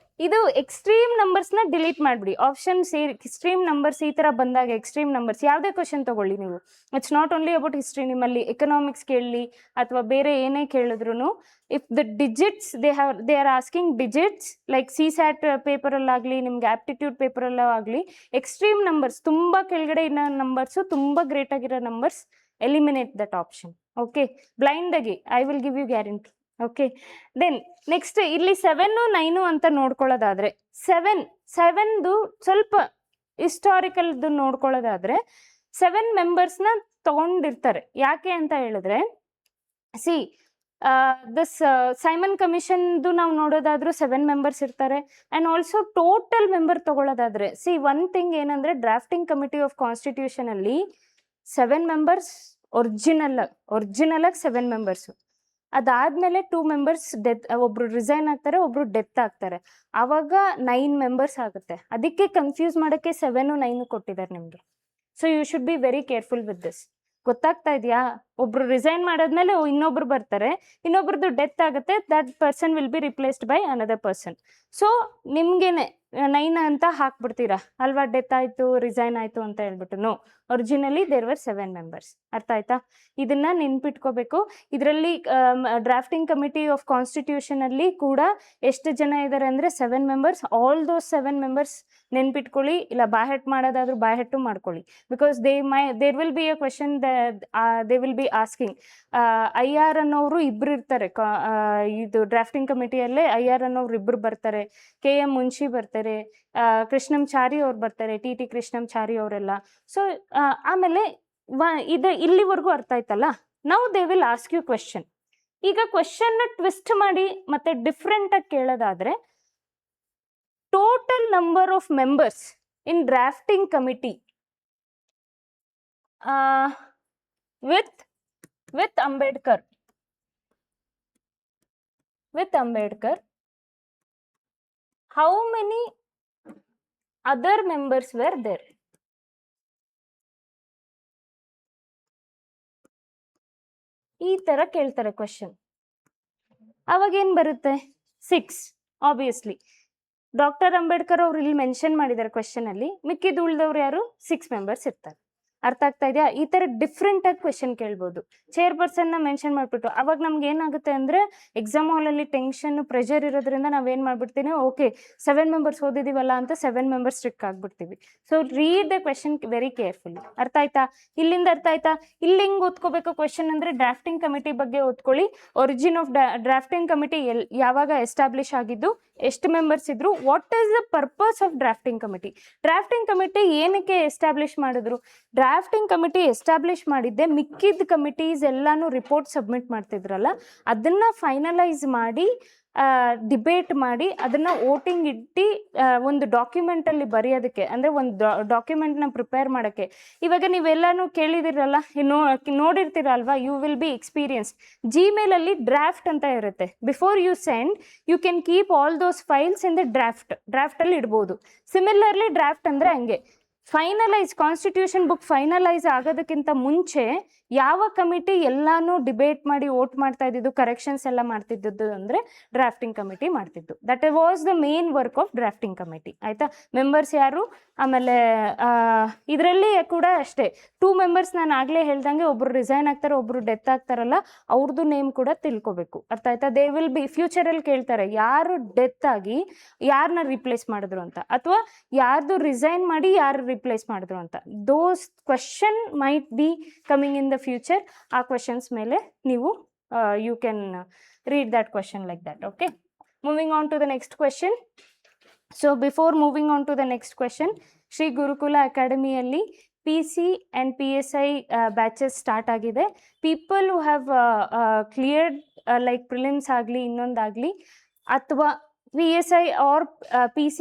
ಇದು ಎಕ್ಸ್ಟ್ರೀಮ್ ನಂಬರ್ಸ್ನ ಡಿಲೀಟ್ ಮಾಡಿಬಿಡಿ. ಆಪ್ಷನ್ ಸಿ ಎಕ್ಸ್ಟ್ರೀಮ್ ನಂಬರ್ಸ್ ಈ ಥರ ಬಂದಾಗ ಎಕ್ಸ್ಟ್ರೀಮ್ ನಂಬರ್ಸ್ ಯಾವುದೇ ಕ್ವಶನ್ ತಗೊಳ್ಳಿ ನೀವು, it's not only about history, ನಿಮ್ಮಲ್ಲಿ ಎಕನಾಮಿಕ್ಸ್ ಕೇಳಲಿ ಅಥವಾ ಬೇರೆ ಏನೇ ಕೇಳಿದ್ರು, if the digits they are asking digits like CSAT ಪೇಪರಲ್ಲಾಗಲಿ ನಿಮ್ಗೆ ಆಪ್ಟಿಟ್ಯೂಡ್ ಪೇಪರಲ್ಲೂ ಆಗಲಿ, ಎಕ್ಸ್ಟ್ರೀಮ್ ನಂಬರ್ಸ್ ತುಂಬ ಕೆಳಗಡೆ ಇರೋ ನಂಬರ್ಸು, ತುಂಬ ಗ್ರೇಟ್ ಆಗಿರೋ numbers, eliminate that option. Okay, blind ಆಗಿ I will give you guarantee. Okay, then next ಇಲ್ಲಿ 7, 9 ಅಂತ ನೋಡ್ಕೊಳ್ಳೋದಾದ್ರೆ 7ದು ಸ್ವಲ್ಪ ಹಿಸ್ಟಾರಿಕಲ್ದು ನೋಡ್ಕೊಳ್ಳೋದಾದ್ರೆ 7 ಮೆಂಬರ್ಸ್ನ ತಗೊಂಡಿರ್ತಾರೆ. ಯಾಕೆ ಅಂತ ಹೇಳಿದ್ರೆ ಸಿ ದಿಸ್ ಸೈಮನ್ ಕಮಿಷನ್ದು ನಾವು ನೋಡೋದಾದ್ರೂ 7 ಮೆಂಬರ್ಸ್ ಇರ್ತಾರೆ. ಆ್ಯಂಡ್ ಆಲ್ಸೋ ಟೋಟಲ್ ಮೆಂಬರ್ ತಗೊಳ್ಳೋದಾದ್ರೆ ಸಿ ಒನ್ ಥಿಂಗ್ ಏನಂದ್ರೆ ಡ್ರಾಫ್ಟಿಂಗ್ ಕಮಿಟಿ ಆಫ್ ಕಾನ್ಸ್ಟಿಟ್ಯೂಷನ್ ಅಲ್ಲಿ 7 ಮೆಂಬರ್ಸ್ ಒರಿಜಿನಲ್ ಆಗಿ 7 ಮೆಂಬರ್ಸು. ಅದಾದ್ಮೇಲೆ 2 ಮೆಂಬರ್ಸ್ ಡೆತ್, ಒಬ್ರು ರಿಸೈನ್ ಆಗ್ತಾರೆ, ಒಬ್ರು ಡೆತ್ ಆಗ್ತಾರೆ, ಆವಾಗ 9 ಮೆಂಬರ್ಸ್ ಆಗುತ್ತೆ. ಅದಕ್ಕೆ ಕನ್ಫ್ಯೂಸ್ ಮಾಡೋಕ್ಕೆ 7, 9 ಕೊಟ್ಟಿದ್ದಾರೆ ನಿಮಗೆ. So you should be very careful with this. ಗೊತ್ತಾಗ್ತಾ ಇದೆಯಾ? ಒಬ್ರು ರಿಸೈನ್ ಮಾಡೋದ್ಮೇಲೆ ಇನ್ನೊಬ್ರು ಬರ್ತಾರೆ, ಇನ್ನೊಬ್ರದ್ದು ಡೆತ್ ಆಗುತ್ತೆ, that person will be replaced by another person. So ನಿಮ್ಗೇನೆ 9 ಅಂತ ಹಾಕ್ಬಿಡ್ತೀರಾ ಅಲ್ವಾ? ಡೆತ್ ಆಯ್ತು, ರಿಸೈನ್ ಆಯ್ತು ಅಂತ ಹೇಳ್ಬಿಟ್ಟು. No, originally there were 7 members. ಅರ್ಥ ಆಯ್ತಾ? ಇದನ್ನ ನೆನ್ಪಿಟ್ಕೋಬೇಕು. ಇದರಲ್ಲಿ ಡ್ರಾಫ್ಟಿಂಗ್ ಕಮಿಟಿ ಆಫ್ ಕಾನ್ಸ್ಟಿಟ್ಯೂಷನ್ ಅಲ್ಲಿ ಕೂಡ ಎಷ್ಟು ಜನ ಇದ್ದಾರೆ ಅಂದ್ರೆ 7 ಮೆಂಬರ್ಸ್. ಆಲ್ ದೋಸ್ 7 ಮೆಂಬರ್ಸ್ ನೆನ್ಪಿಟ್ಕೊಳ್ಳಿ. ಇಲ್ಲ ಬಾಯ್ಹೆಟ್ ಮಾಡೋದಾದ್ರೂ ಬಾಯ್ಹೆಟ್ಟು ಮಾಡ್ಕೊಳ್ಳಿ. Because there will be a question, they will be asking. IR ಅನ್ನೋರು ಇಬ್ರು ಇರ್ತಾರೆ, ಇದು ಡ್ರಾಫ್ಟಿಂಗ್ ಕಮಿಟಿಯಲ್ಲೇ IR ಅನ್ನೋರು ಇಬ್ರು ಬರ್ತಾರೆ, KM ಮುನ್ಷಿ ಬರ್ತಾರೆ, ಕೃಷ್ಣಂಚಾರಿ ಅವ್ರು ಬರ್ತಾರೆ, TT ಕೃಷ್ಣಂಚಾರಿ ಅವರೆಲ್ಲ. ಸೊ ಆಮೇಲೆ ಇದು ಇಲ್ಲಿವರೆಗೂ ಅರ್ಥ ಆಯ್ತಲ್ಲ? Now they will ask you question. ಈಗ ಕ್ವೆಶನ್ ಟ್ವಿಸ್ಟ್ ಮಾಡಿ ಮತ್ತೆ ಡಿಫ್ರೆಂಟ್ ಆಗಿ ಕೇಳೋದಾದ್ರೆ, total number of members in drafting committee with Ambedkar, how many other members were there? ಈ ತರ ಕೇಳ್ತಾರೆ ಕ್ವೆಶನ್. ಅವಾಗ ಏನ್ ಬರುತ್ತೆ? 6 ಆಬ್ವಿಯಸ್ಲಿ. ಡಾಕ್ಟರ್ ಅಂಬೇಡ್ಕರ್ ಅವ್ರು ಇಲ್ಲಿ ಮೆನ್ಷನ್ ಮಾಡಿದ್ದಾರೆ ಕ್ವೆಶನ್ ಅಲ್ಲಿ, ಮಿಕ್ಕಿದ ಉಳಿದವ್ರು ಯಾರು? 6 ಮೆಂಬರ್ಸ್ ಇರ್ತಾರೆ. ಅರ್ಥ ಆಗ್ತಾ ಇದೆಯಾ? ಈ ತರ ಡಿಫ್ರೆಂಟ್ ಆಗಿ ಕ್ವೆಶನ್ ಕೇಳ್ಬೋದು. ಚೇರ್ಪರ್ಸನ್ ನ ಮೆನ್ಷನ್ ಮಾಡ್ಬಿಟ್ಟು ಅವಾಗ ನಮ್ಗೆ ಏನಾಗುತ್ತೆ ಅಂದ್ರೆ ಎಕ್ಸಾಮ್ ಹಾಲ್ ಅಲ್ಲಿ ಟೆನ್ಷನ್, ಪ್ರೆಷರ್ ಇರೋದ್ರಿಂದ ನಾವೇನ್ ಮಾಡ್ಬಿಡ್ತೀನಿ, ಓಕೆ 7 ಮೆಂಬರ್ಸ್ ಓದಿದೀವಲ್ಲ ಅಂತ 7 ಮೆಂಬರ್ಸ್ ಸ್ಟ್ರಿಕ್ ಆಗ್ಬಿಡ್ತೀವಿ. So read the question very careful. ಅರ್ಥ ಆಯ್ತಾ? ಇಲ್ಲಿಂದ ಅರ್ಥ ಆಯ್ತಾ? ಇಲ್ಲಿ ಹೆಂಗ್ ಓದ್ಕೋಬೇಕು ಕ್ವೆಶನ್ ಅಂದ್ರೆ ಡ್ರಾಫ್ಟಿಂಗ್ ಕಮಿಟಿ ಬಗ್ಗೆ ಓದ್ಕೊಳ್ಳಿ. ಒರಿಜಿನ್ ಆಫ್ ಡ್ರಾಫ್ಟಿಂಗ್ ಕಮಿಟಿ ಯಾವಾಗ ಎಸ್ಟಾಬ್ಲಿಷ್ ಆಗಿದ್ದು, ಎಷ್ಟು ಮೆಂಬರ್ಸ್ ಇದ್ರು, what is the purpose of drafting committee, drafting committee ಏನಕ್ಕೆ ಎಸ್ಟಾಬ್ಲಿಷ್ ಮಾಡಿದ್ರು. ಡ್ರಾಫ್ಟಿಂಗ್ ಕಮಿಟಿ ಎಸ್ಟಾಬ್ಲಿಷ್ ಮಾಡಿದ್ದೆ ಮಿಕ್ಕಿದ ಕಮಿಟೀಸ್ ಎಲ್ಲಾನು ರಿಪೋರ್ಟ್ ಸಬ್ಮಿಟ್ ಮಾಡ್ತಿದ್ರಲ್ಲ, ಅದನ್ನ ಫೈನಲೈಸ್ ಮಾಡಿ ಡಿಬೇಟ್ ಮಾಡಿ ಅದನ್ನು ವೋಟಿಂಗ್ ಇಟ್ಟು ಒಂದು ಡಾಕ್ಯುಮೆಂಟಲ್ಲಿ ಬರೆಯೋದಕ್ಕೆ, ಅಂದರೆ ಒಂದು ಡಾಕ್ಯುಮೆಂಟ್ನ ಪ್ರಿಪೇರ್ ಮಾಡೋಕ್ಕೆ. ಇವಾಗ ನೀವೆಲ್ಲನೂ ಕೇಳಿದಿರಲ್ಲ, ನೋಡಿರ್ತೀರಲ್ವಾ, ಯು ವಿಲ್ ಬಿ ಎಕ್ಸ್ಪೀರಿಯನ್ಸ್. ಜಿಮೇಲಲ್ಲಿ ಡ್ರಾಫ್ಟ್ ಅಂತ ಇರುತ್ತೆ. Before you send you can keep all those files in the ಡ್ರಾಫ್ಟಲ್ಲಿ ಇಡ್ಬೋದು. ಸಿಮಿಲರ್ಲಿ ಡ್ರಾಫ್ಟ್ ಅಂದರೆ ಹಂಗೆ. ಫೈನಲೈಸ್ ಕಾನ್ಸ್ಟಿಟ್ಯೂಷನ್ ಬುಕ್ ಫೈನಲೈಸ್ ಆಗೋದಕ್ಕಿಂತ ಮುಂಚೆ ಯಾವ ಕಮಿಟಿ ಎಲ್ಲಾನು ಡಿಬೇಟ್ ಮಾಡಿ ವೋಟ್ ಮಾಡ್ತಾ ಇದ್ದಿದ್ದು, ಕರೆಕ್ಷನ್ಸ್ ಎಲ್ಲ ಮಾಡ್ತಿದ್ದು ಅಂದರೆ ಡ್ರಾಫ್ಟಿಂಗ್ ಕಮಿಟಿ ಮಾಡ್ತಿದ್ದು. That was the main work of drafting committee. ಆಯಿತಾ? ಮೆಂಬರ್ಸ್ ಯಾರು? ಆಮೇಲೆ ಇದರಲ್ಲಿ ಕೂಡ ಅಷ್ಟೇ 2 ಮೆಂಬರ್ಸ್ ನಾನು ಆಗಲೇ ಹೇಳ್ದಂಗೆ, ಒಬ್ಬರು ರಿಸೈನ್ ಆಗ್ತಾರೆ, ಒಬ್ಬರು ಡೆತ್ ಆಗ್ತಾರಲ್ಲ, ಅವ್ರದ್ದು ನೇಮ್ ಕೂಡ ತಿಳ್ಕೊಬೇಕು. ಅರ್ಥ ಆಯ್ತಾ? ದೇ ವಿಲ್ ಬಿ ಫ್ಯೂಚರಲ್ಲಿ ಕೇಳ್ತಾರೆ ಯಾರು ಡೆತ್ ಆಗಿ ಯಾರನ್ನ ರಿಪ್ಲೇಸ್ ಮಾಡಿದ್ರು ಅಂತ, ಅಥವಾ ಯಾರ್ದು ರಿಸೈನ್ ಮಾಡಿ ಯಾರು ರಿಪ್ಲೇಸ್ ಮಾಡಿದ್ರು ಅಂತ. Those question might be coming in the future. ಆ ಕ್ವೆಶನ್ಸ್ ಮೇಲೆ ನೀವು you can read that question like that. Okay, moving on to the next question. So before moving on to the next question, Sri Gurukula Academy alli PC and PSI batches start agide. People who have cleared like prelims agli innondagli athwa PSI or PC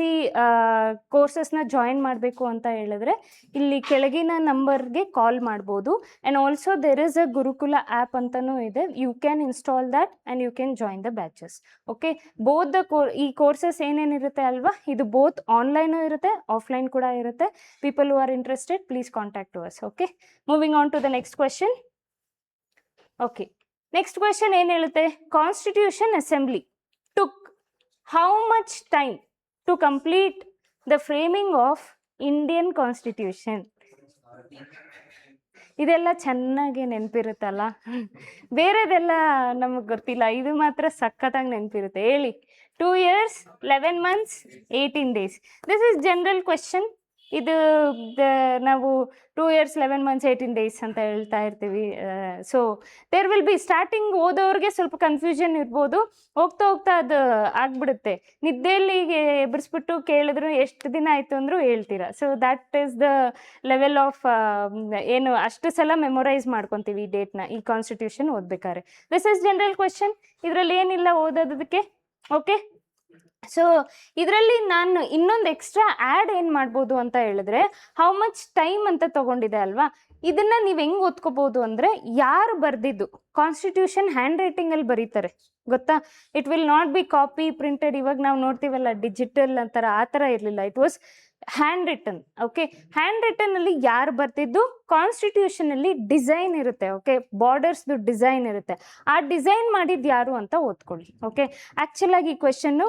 ಕೋರ್ಸಸ್ನ join ಮಾಡಬೇಕು ಅಂತ ಹೇಳಿದ್ರೆ ಇಲ್ಲಿ ಕೆಳಗಿನ ನಂಬರ್ಗೆ call ಮಾಡ್ಬೋದು. And also there is a Gurukula app ಅಂತಲೂ ಇದೆ. You can install that and you can join the batches. Okay, both the ಈ ಕೋರ್ಸಸ್ ಏನೇನಿರುತ್ತೆ ಅಲ್ವಾ, ಇದು ಬೋತ್ ಆನ್ಲೈನು ಇರುತ್ತೆ, ಆಫ್ಲೈನ್ ಕೂಡ ಇರುತ್ತೆ. People who are interested please contact to us. Okay, moving on to the next question. Okay, next question ಏನು ಹೇಳುತ್ತೆ? Constitution assembly took how much time to complete the framing of Indian Constitution? ಇದೆಲ್ಲ ಚೆನ್ನಾಗಿ ನೆನಪಿರುತ್ತಲ್ಲ, ಬೇರೆದೆಲ್ಲ ನಮಗೆ ಗೊತ್ತಿಲ್ಲ, ಇದು ಮಾತ್ರ ಸಖತ್ತಾಗಿ ನೆನಪಿರುತ್ತೆ. ಹೇಳಿ. 2 years 11 months 18 days. This is general question. ಇದು ನಾವು 2 years 11 months 18 days ಅಂತ ಹೇಳ್ತಾ ಇರ್ತೀವಿ. So there will be starting ಓದೋರಿಗೆ ಸ್ವಲ್ಪ ಕನ್ಫ್ಯೂಷನ್ ಇರ್ಬೋದು, ಹೋಗ್ತಾ ಹೋಗ್ತಾ ಅದು ಆಗ್ಬಿಡುತ್ತೆ. ನಿದ್ದೆಯಲ್ಲಿ ಎಬ್ಬರಿಸ್ಬಿಟ್ಟು ಕೇಳಿದ್ರು ಎಷ್ಟು ದಿನ ಆಯಿತು ಅಂದರೂ ಹೇಳ್ತೀರಾ. So that is the level of ಏನು ಅಷ್ಟು ಸಲ ಮೆಮೊರೈಸ್ ಮಾಡ್ಕೊತೀವಿ ಈ ಡೇಟ್ನ, ಈ ಕಾನ್ಸ್ಟಿಟ್ಯೂಷನ್ ಓದ್ಬೇಕಾದ್ರೆ. ದಿಸ್ ಇಸ್ ಜನರಲ್ ಕ್ವೆಶನ್, ಇದರಲ್ಲಿ ಏನಿಲ್ಲ ಓದೋದಕ್ಕೆ. ಓಕೆ, ಸೊ ಇದರಲ್ಲಿ ನಾನು ಇನ್ನೊಂದು ಎಕ್ಸ್ಟ್ರಾ ಆ್ಯಡ್ ಏನು ಮಾಡ್ಬೋದು ಅಂತ ಹೇಳಿದ್ರೆ, ಹೌ ಮಚ್ ಟೈಮ್ ಅಂತ ತೊಗೊಂಡಿದೆ ಅಲ್ವಾ, ಇದನ್ನು ನೀವು ಹೆಂಗೆ ಓದ್ಕೋಬೋದು ಅಂದರೆ, ಯಾರು ಬರೆದಿದ್ದು ಕಾನ್ಸ್ಟಿಟ್ಯೂಷನ್ ಹ್ಯಾಂಡ್ ರೈಟಿಂಗಲ್ಲಿ ಬರೀತಾರೆ ಗೊತ್ತಾ. It will not be copy printed. ಇವಾಗ ನಾವು ನೋಡ್ತೀವಲ್ಲ ಡಿಜಿಟಲ್ ಅಂತಾರೆ, ಆ ಥರ ಇರಲಿಲ್ಲ. It was hand written. Okay, hand ರಿಟನ್ನಲ್ಲಿ ಯಾರು ಬರ್ತಿದ್ದು, ಕಾನ್ಸ್ಟಿಟ್ಯೂಷನಲ್ಲಿ ಡಿಸೈನ್ ಇರುತ್ತೆ. ಓಕೆ, ಬಾರ್ಡರ್ಸ್ದು ಡಿಸೈನ್ ಇರುತ್ತೆ. ಆ ಡಿಸೈನ್ ಮಾಡಿದ್ದು ಯಾರು ಅಂತ ಓದ್ಕೊಳ್ಳಿ. ಓಕೆ, ಆ್ಯಕ್ಚುಲಾಗಿ ಈ ಕ್ವೆಶನ್ನು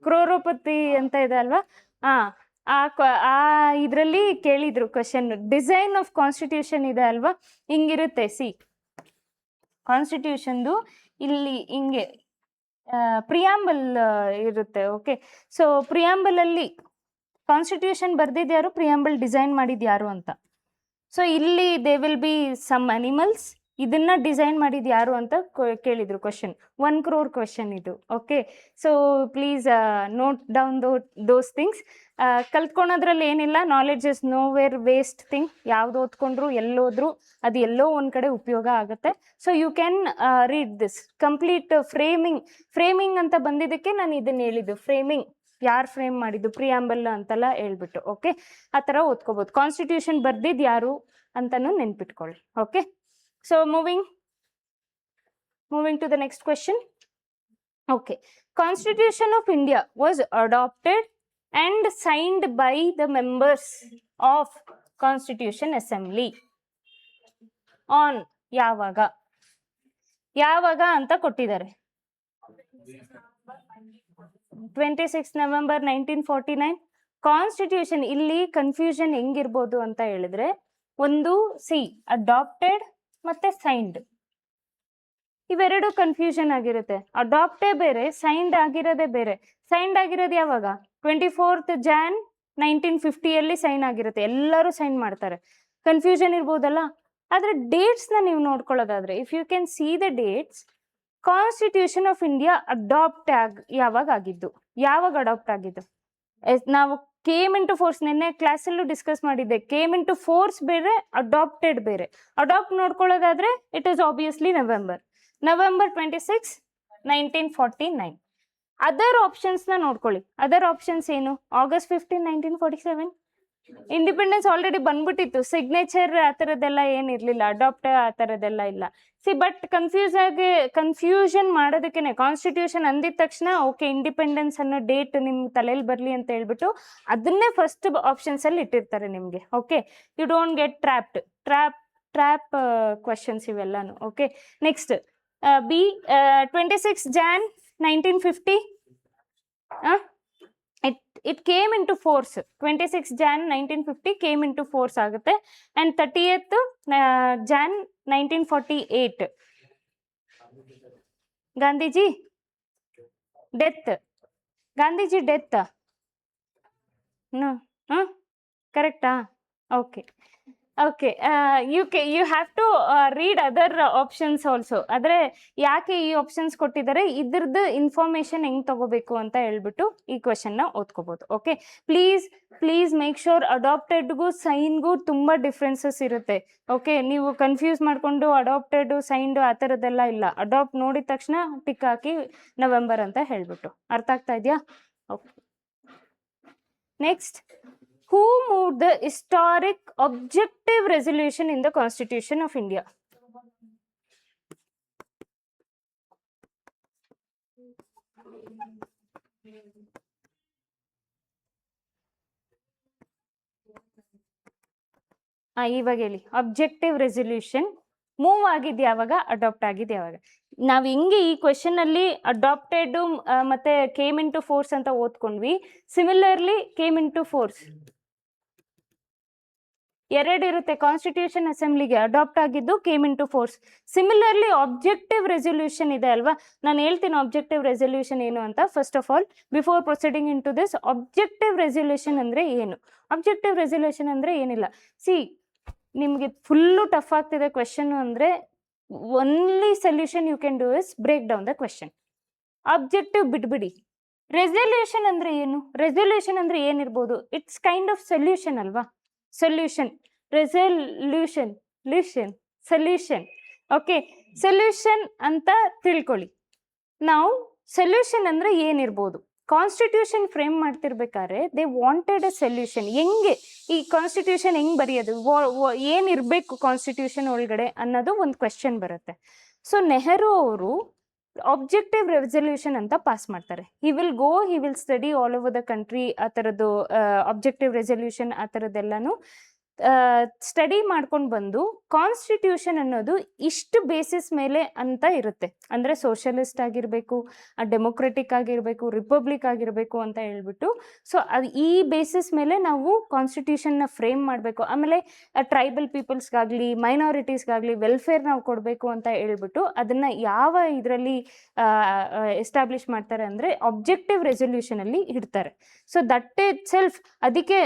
ಕ್ರೋರೋಪತಿ ಅಂತ ಇದೆ ಅಲ್ವಾ, ಆ ಇದರಲ್ಲಿ ಕೇಳಿದ್ರು ಕ್ವೆಶನ್. ಡಿಸೈನ್ ಆಫ್ ಕಾನ್ಸ್ಟಿಟ್ಯೂಷನ್ ಇದೆ ಅಲ್ವಾ, ಹಿಂಗಿರುತ್ತೆ. ಸಿ, ಕಾನ್ಸ್ಟಿಟ್ಯೂಷನ್ದು ಇಲ್ಲಿ ಹಿಂಗೆ ಪ್ರಿಯಾಂಬಲ್ ಇರುತ್ತೆ. ಓಕೆ, ಸೊ ಪ್ರಿಯಾಂಬಲಲ್ಲಿ ಕಾನ್ಸ್ಟಿಟ್ಯೂಷನ್ ಬರ್ದಿದ್ದು ಪ್ರಿಯಾಂಬಲ್ ಡಿಸೈನ್ ಮಾಡಿದ್ದು ಯಾರು ಅಂತ. ಸೊ ಇಲ್ಲಿ they will be some animals. ಇದನ್ನ ಡಿಸೈನ್ ಮಾಡಿದ್ದು ಯಾರು ಅಂತ ಕೇಳಿದ್ರು ಕ್ವೆಶನ್. 1 crore ಕ್ವೆಶನ್ ಇದು. Okay, so please note down those things. ಕಲ್ತ್ಕೊಳೋದ್ರಲ್ಲಿ ಏನಿಲ್ಲ, knowledge is nowhere waste thing. ಯಾವ್ದು ಓದ್ಕೊಂಡ್ರು ಎಲ್ಲೋದ್ರು ಅದು ಎಲ್ಲೋ ಒಂದು ಕಡೆ ಉಪಯೋಗ ಆಗುತ್ತೆ. So you can read this complete. Framing ಅಂತ ಬಂದಿದ್ದಕ್ಕೆ ನಾನು ಇದನ್ನು ಹೇಳಿದ್ದು. ಫ್ರೇಮಿಂಗ್ ಯಾರು ಫ್ರೇಮ್ ಮಾಡಿದ್ದು, ಪ್ರಿಯಾಂಬಲ್ ಅಂತೆಲ್ಲ ಹೇಳ್ಬಿಟ್ಟು. ಓಕೆ, ಆ ಥರ ಓದ್ಕೋಬೋದು. ಕಾನ್ಸ್ಟಿಟ್ಯೂಷನ್ ಬರ್ದಿದ್ದು ಯಾರು ಅಂತಲೂ ನೆನ್ಪಿಟ್ಕೊಳ್ಳಿ. Okay, so moving to the next question. Okay, Constitution of India was adopted and signed by the members of Constitution Assembly on ಯಾವಾಗ ಅಂತ ಕೊಟ್ಟಿದ್ದಾರೆ. 26 November 1949. ಕಾನ್ಸ್ಟಿಟ್ಯೂಷನ್ ಇಲ್ಲಿ ಕನ್ಫ್ಯೂಷನ್ ಹೆಂಗಿರ್ಬೋದು ಅಂತ ಹೇಳಿದ್ರೆ, ಒಂದು ಅಡಾಪ್ಟೆಡ್ ಮತ್ತೆ ಸೈನ್ಡ್, ಇವೆರಡು ಕನ್ಫ್ಯೂಷನ್ ಆಗಿರುತ್ತೆ. ಅಡಾಪ್ಟೇ ಬೇರೆ, ಸೈನ್ಡ್ ಆಗಿರೋದೇ ಬೇರೆ. ಸೈನ್ಡ್ ಆಗಿರೋದು ಯಾವಾಗ? 24th Jan 1950 ಸೈನ್ ಆಗಿರುತ್ತೆ. ಎಲ್ಲರೂ ಸೈನ್ ಮಾಡ್ತಾರೆ. ಕನ್ಫ್ಯೂಷನ್ ಇರ್ಬೋದಲ್ಲ. ಆದರೆ ಡೇಟ್ಸ್ನ ನೀವು ನೋಡ್ಕೊಳ್ಳೋದಾದ್ರೆ, if you can see the dates, constitution of India ಯಾವಾಗ ಆಗಿದ್ದು, ಯಾವಾಗ ಅಡಾಪ್ಟ್ ಆಗಿದ್ದು? ನಾವು ಕೇಮ್ ಇಂಟು ಫೋರ್ಸ್ ನಿನ್ನೆ ಕ್ಲಾಸಲ್ಲೂ ಡಿಸ್ಕಸ್ ಮಾಡಿದ್ದೆ. ಕೇಮ್ ಇಂಟು ಫೋರ್ಸ್ ಬೇರೆ, ಅಡಾಪ್ಟೆಡ್ ಬೇರೆ. ಅಡಾಪ್ಟ್ ನೋಡ್ಕೊಳ್ಳೋದಾದ್ರೆ it is obviously November. November 26, 1949. Other ಆಪ್ಷನ್ಸ್ನ ನೋಡ್ಕೊಳ್ಳಿ. ಅದರ್ ಆಪ್ಷನ್ಸ್ ಏನು? August 15, 1947. ಇಂಡಿಪೆಂಡೆನ್ಸ್ ಆಲ್ರೆಡಿ ಬಂದ್ಬಿಟ್ಟಿತ್ತು. ಸಿಗ್ನೇಚರ್ ಆ ಥರದ್ದೆಲ್ಲ ಏನಿರಲಿಲ್ಲ, ಅಡಾಪ್ಟ್ ಆ ಥರದ್ದೆಲ್ಲ ಇಲ್ಲ. ಬಟ್ ಕನ್ಫ್ಯೂಷನ್ ಮಾಡೋದಕ್ಕೆ ಕಾನ್ಸ್ಟಿಟ್ಯೂಷನ್ ಅಂದಿದ ತಕ್ಷಣ ಓಕೆ ಇಂಡಿಪೆಂಡೆನ್ಸ್ ಅನ್ನೋ ಡೇಟ್ ನಿಮ್ಗೆ ತಲೆಯಲ್ಲಿ ಬರಲಿ ಅಂತ ಹೇಳ್ಬಿಟ್ಟು ಅದನ್ನೇ ಫಸ್ಟ್ ಆಪ್ಷನ್ಸಲ್ಲಿ ಇಟ್ಟಿರ್ತಾರೆ ನಿಮಗೆ. Okay, you don't get trap questions ಇವೆಲ್ಲಾನು. Okay, next B 26 Jan 1950. It came into force. 26 Jan 1950 came into force ಆಗುತ್ತೆ. And 30th Jan 1948 Gandhiji death. Gandhiji death ಕರೆಕ್ಟಾ? Okay okay, you have to read other options also. ಆದರೆ ಯಾಕೆ ಈ options ಕೊಟ್ಟಿದ್ದಾರೆ, ಇದ್ರದ್ದು information ಹೆಂಗೆ ತಗೋಬೇಕು ಅಂತ ಹೇಳ್ಬಿಟ್ಟು ಈ ಕ್ವೆಶನ್ನ ಓದ್ಕೋಬೋದು. ಓಕೆ, ಪ್ಲೀಸ್ ಮೇಕ್ ಶೋರ್ ಅಡಾಪ್ಟೆಡ್ಗೂ ಸೈನ್ಗೂ ತುಂಬ ಡಿಫ್ರೆನ್ಸಸ್ ಇರುತ್ತೆ. ಓಕೆ, ನೀವು ಕನ್ಫ್ಯೂಸ್ ಮಾಡಿಕೊಂಡು ಅಡಾಪ್ಟೆಡ್ ಸೈನ್ಡು ಆ ಥರದ್ದೆಲ್ಲ ಇಲ್ಲ. ಅಡಾಪ್ಟ್ ನೋಡಿದ ತಕ್ಷಣ ಟಿಕ್ ಹಾಕಿ ನವೆಂಬರ್ ಅಂತ ಹೇಳ್ಬಿಟ್ಟು. ಅರ್ಥ ಆಗ್ತಾ ಇದೆಯಾ? Okay, next, who moved the historic objective resolution in the Constitution of India? ಇವಾಗ ಹೇಳಿ, ಅಬ್ಜೆಕ್ಟಿವ್ ರೆಸಲ್ಯೂಷನ್ ಮೂವ್ ಆಗಿದ್ದು ಯಾವಾಗ, ಅಡಾಪ್ಟ್ ಆಗಿದ್ದು ಯಾವಾಗ? ನಾವು ಹೆಂಗೆ ಈ ಕ್ವೆಶನ್ ಅಲ್ಲಿ ಅಡಾಪ್ಟೆಡ್ ಮತ್ತೆ ಕೇಮ್ ಇನ್ ಟು ಫೋರ್ಸ್ ಅಂತ ಓದ್ಕೊಂಡ್ವಿ, similarly came into force ಎರಡು ಇರುತ್ತೆ. ಕಾನ್ಸ್ಟಿಟ್ಯೂಷನ್ ಅಸೆಂಬ್ಲಿಗೆ ಅಡಾಪ್ಟ್ ಆಗಿದ್ದು came into force. Similarly objective resolution ಇದೆ ಅಲ್ವಾ, ನಾನು ಹೇಳ್ತೀನಿ ಆಬ್ಜೆಕ್ಟಿವ್ ರೆಸಲ್ಯೂಷನ್ ಏನು ಅಂತ. First of all, before proceeding into this, objective resolution ಅಂದರೆ ಏನು? ಆಬ್ಜೆಕ್ಟಿವ್ ರೆಸಲ್ಯೂಷನ್ ಅಂದರೆ ಏನಿಲ್ಲ. ನಿಮಗೆ ಫುಲ್ಲು ಟಫ್ ಆಗ್ತಿದೆ ಕ್ವೆಶನ್ ಅಂದರೆ, only solution you can do is break down the question. Objective ಬಿಟ್ಬಿಡಿ. ರೆಸಲ್ಯೂಷನ್ ಅಂದರೆ ಏನು? ರೆಸಲ್ಯೂಷನ್ ಅಂದರೆ ಏನಿರ್ಬೋದು? ಇಟ್ಸ್ ಕೈಂಡ್ ಆಫ್ ಸೊಲ್ಯೂಷನ್ ಅಲ್ವಾ. Solution, resolution, solution. Okay, solution ಅಂತ ತಿಳ್ಕೊಳ್ಳಿ. ನಾವು ಸೊಲ್ಯೂಷನ್ ಅಂದರೆ ಏನಿರ್ಬೋದು? ಕಾನ್ಸ್ಟಿಟ್ಯೂಷನ್ ಫ್ರೇಮ್ ಮಾಡ್ತಿರ್ಬೇಕಾದ್ರೆ ದೇ ವಾಂಟೆಡ್ ಅ ಸೊಲ್ಯೂಷನ್. ಹೆಂಗೆ ಈ ಕಾನ್ಸ್ಟಿಟ್ಯೂಷನ್ ಹೆಂಗೆ ಬರೆಯೋದು, ಏನಿರಬೇಕು ಕಾನ್ಸ್ಟಿಟ್ಯೂಷನ್ ಒಳಗಡೆ ಅನ್ನೋದು ಒಂದು ಕ್ವೆಶನ್ ಬರುತ್ತೆ. ಸೊ ನೆಹರು ಅವರು ಆಬ್ಜೆಕ್ಟಿವ್ ರೆಸಲ್ಯೂಷನ್ ಅಂತ ಪಾಸ್ ಮಾಡ್ತಾರೆ. He will study all over the country ಆ ಥರದ್ದು ಆಬ್ಜೆಕ್ಟಿವ್ ರೆಸಲ್ಯೂಷನ್ ಆ ಥರದ್ದೆಲ್ಲನೂ ಸ್ಟಡಿ ಮಾಡ್ಕೊಂಡು ಬಂದು ಕಾನ್ಸ್ಟಿಟ್ಯೂಷನ್ ಅನ್ನೋದು ಇಷ್ಟು ಬೇಸಿಸ್ ಮೇಲೆ ಅಂತ ಇರುತ್ತೆ. ಅಂದರೆ ಸೋಷಲಿಸ್ಟ್ ಆಗಿರಬೇಕು, ಡೆಮೊಕ್ರೆಟಿಕ್ ಆಗಿರಬೇಕು, ರಿಪಬ್ಲಿಕ್ ಆಗಿರಬೇಕು ಅಂತ ಹೇಳ್ಬಿಟ್ಟು. ಸೊ ಅದು ಈ ಬೇಸಿಸ್ ಮೇಲೆ ನಾವು ಕಾನ್ಸ್ಟಿಟ್ಯೂಷನ್ನ ಫ್ರೇಮ್ ಮಾಡಬೇಕು. ಆಮೇಲೆ ಟ್ರೈಬಲ್ ಪೀಪಲ್ಸ್ಗಾಗಲಿ ಮೈನಾರಿಟೀಸ್ಗಾಗಲಿ ವೆಲ್ಫೇರ್ ನಾವು ಕೊಡಬೇಕು ಅಂತ ಹೇಳ್ಬಿಟ್ಟು ಅದನ್ನು ಯಾವ ಇದರಲ್ಲಿ ಎಸ್ಟಾಬ್ಲಿಷ್ ಮಾಡ್ತಾರೆ ಅಂದರೆ ಆಬ್ಜೆಕ್ಟಿವ್ ರೆಸಲ್ಯೂಷನಲ್ಲಿ ಇಡ್ತಾರೆ. ಸೊ ದಟ್ ಇಟ್ ಸೆಲ್ಫ್, ಅದಕ್ಕೆ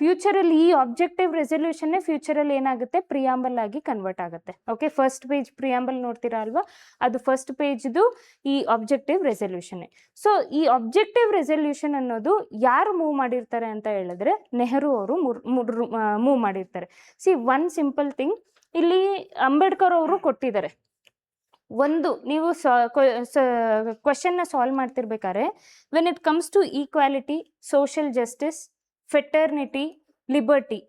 ಫ್ಯೂಚರಲ್ಲಿ ಈ ಆಬ್ಜೆಕ್ಟಿವ್ ರೆಸಲ್ಯೂಷನ್ನೇ ಫ್ಯೂಚರಲ್ಲಿ ಏನಾಗುತ್ತೆ, ಪ್ರಿಯಾಂಬಲ್ ಆಗಿ ಕನ್ವರ್ಟ್ ಆಗುತ್ತೆ. ಓಕೆ, ಫಸ್ಟ್ ಪೇಜ್ ಪ್ರಿಯಾಂಬಲ್ ನೋಡ್ತೀರಾ ಅಲ್ವಾ, ಅದು ಫಸ್ಟ್ ಪೇಜ್ದು ಈ ಆಬ್ಜೆಕ್ಟಿವ್ ರೆಸಲ್ಯೂಷನ್ನೇ. ಸೊ ಈ ಆಬ್ಜೆಕ್ಟಿವ್ ರೆಸಲ್ಯೂಷನ್ ಅನ್ನೋದು ಯಾರು ಮೂವ್ ಮಾಡಿರ್ತಾರೆ ಅಂತ ಹೇಳಿದ್ರೆ ನೆಹರು ಅವರು ಮೂವ್ ಮಾಡಿರ್ತಾರೆ. ಒನ್ ಸಿಂಪಲ್ ಥಿಂಗ್ ಇಲ್ಲಿ ಅಂಬೇಡ್ಕರ್ ಅವರು ಕೊಟ್ಟಿದ್ದಾರೆ. ಒಂದು ನೀವು ಕ್ವೆಶನ್ನ ಸಾಲ್ವ್ ಮಾಡ್ತಿರ್ಬೇಕಾದ್ರೆ when it comes to equality, social justice, fraternity, liberty,